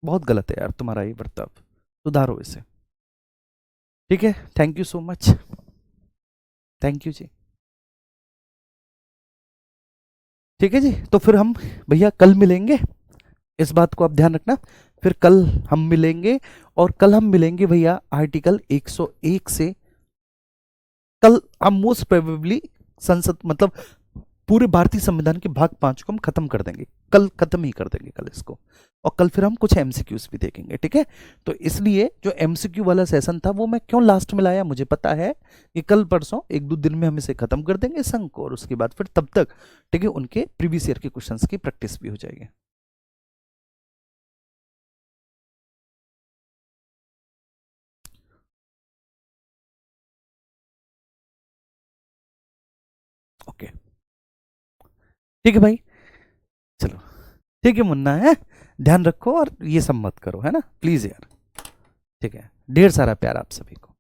बहुत गलत है यार तुम्हारा ये बर्ताव, सुधारो इसे। ठीक है, thank you so much. Thank you जी। ठीक है जी, तो फिर हम भैया कल मिलेंगे, इस बात को आप ध्यान रखना। फिर कल हम मिलेंगे, और कल हम मिलेंगे भैया आर्टिकल 101 से। कल हम मोस्ट प्रोबेबली संसद मतलब पूरे भारतीय संविधान के भाग 5 को हम खत्म कर देंगे, कल खत्म ही कर देंगे कल इसको। और कल फिर हम कुछ एमसीक्यूज भी देखेंगे, ठीक है। तो इसलिए जो एमसीक्यू वाला सेशन था वो मैं क्यों लास्ट में लाया, मुझे पता है कि कल परसों 1-2 दिन में हम इसे खत्म कर देंगे इस अंक को, और उसके बाद फिर तब तक ठीक है उनके प्रीवियस ईयर के क्वेश्चंस की प्रैक्टिस भी हो जाएगी। ओके, ठीक है भाई, चलो, ठीक है मुन्ना है, ध्यान रखो और ये सब मत करो, है ना, प्लीज यार। ठीक है, ढेर सारा प्यार आप सभी को।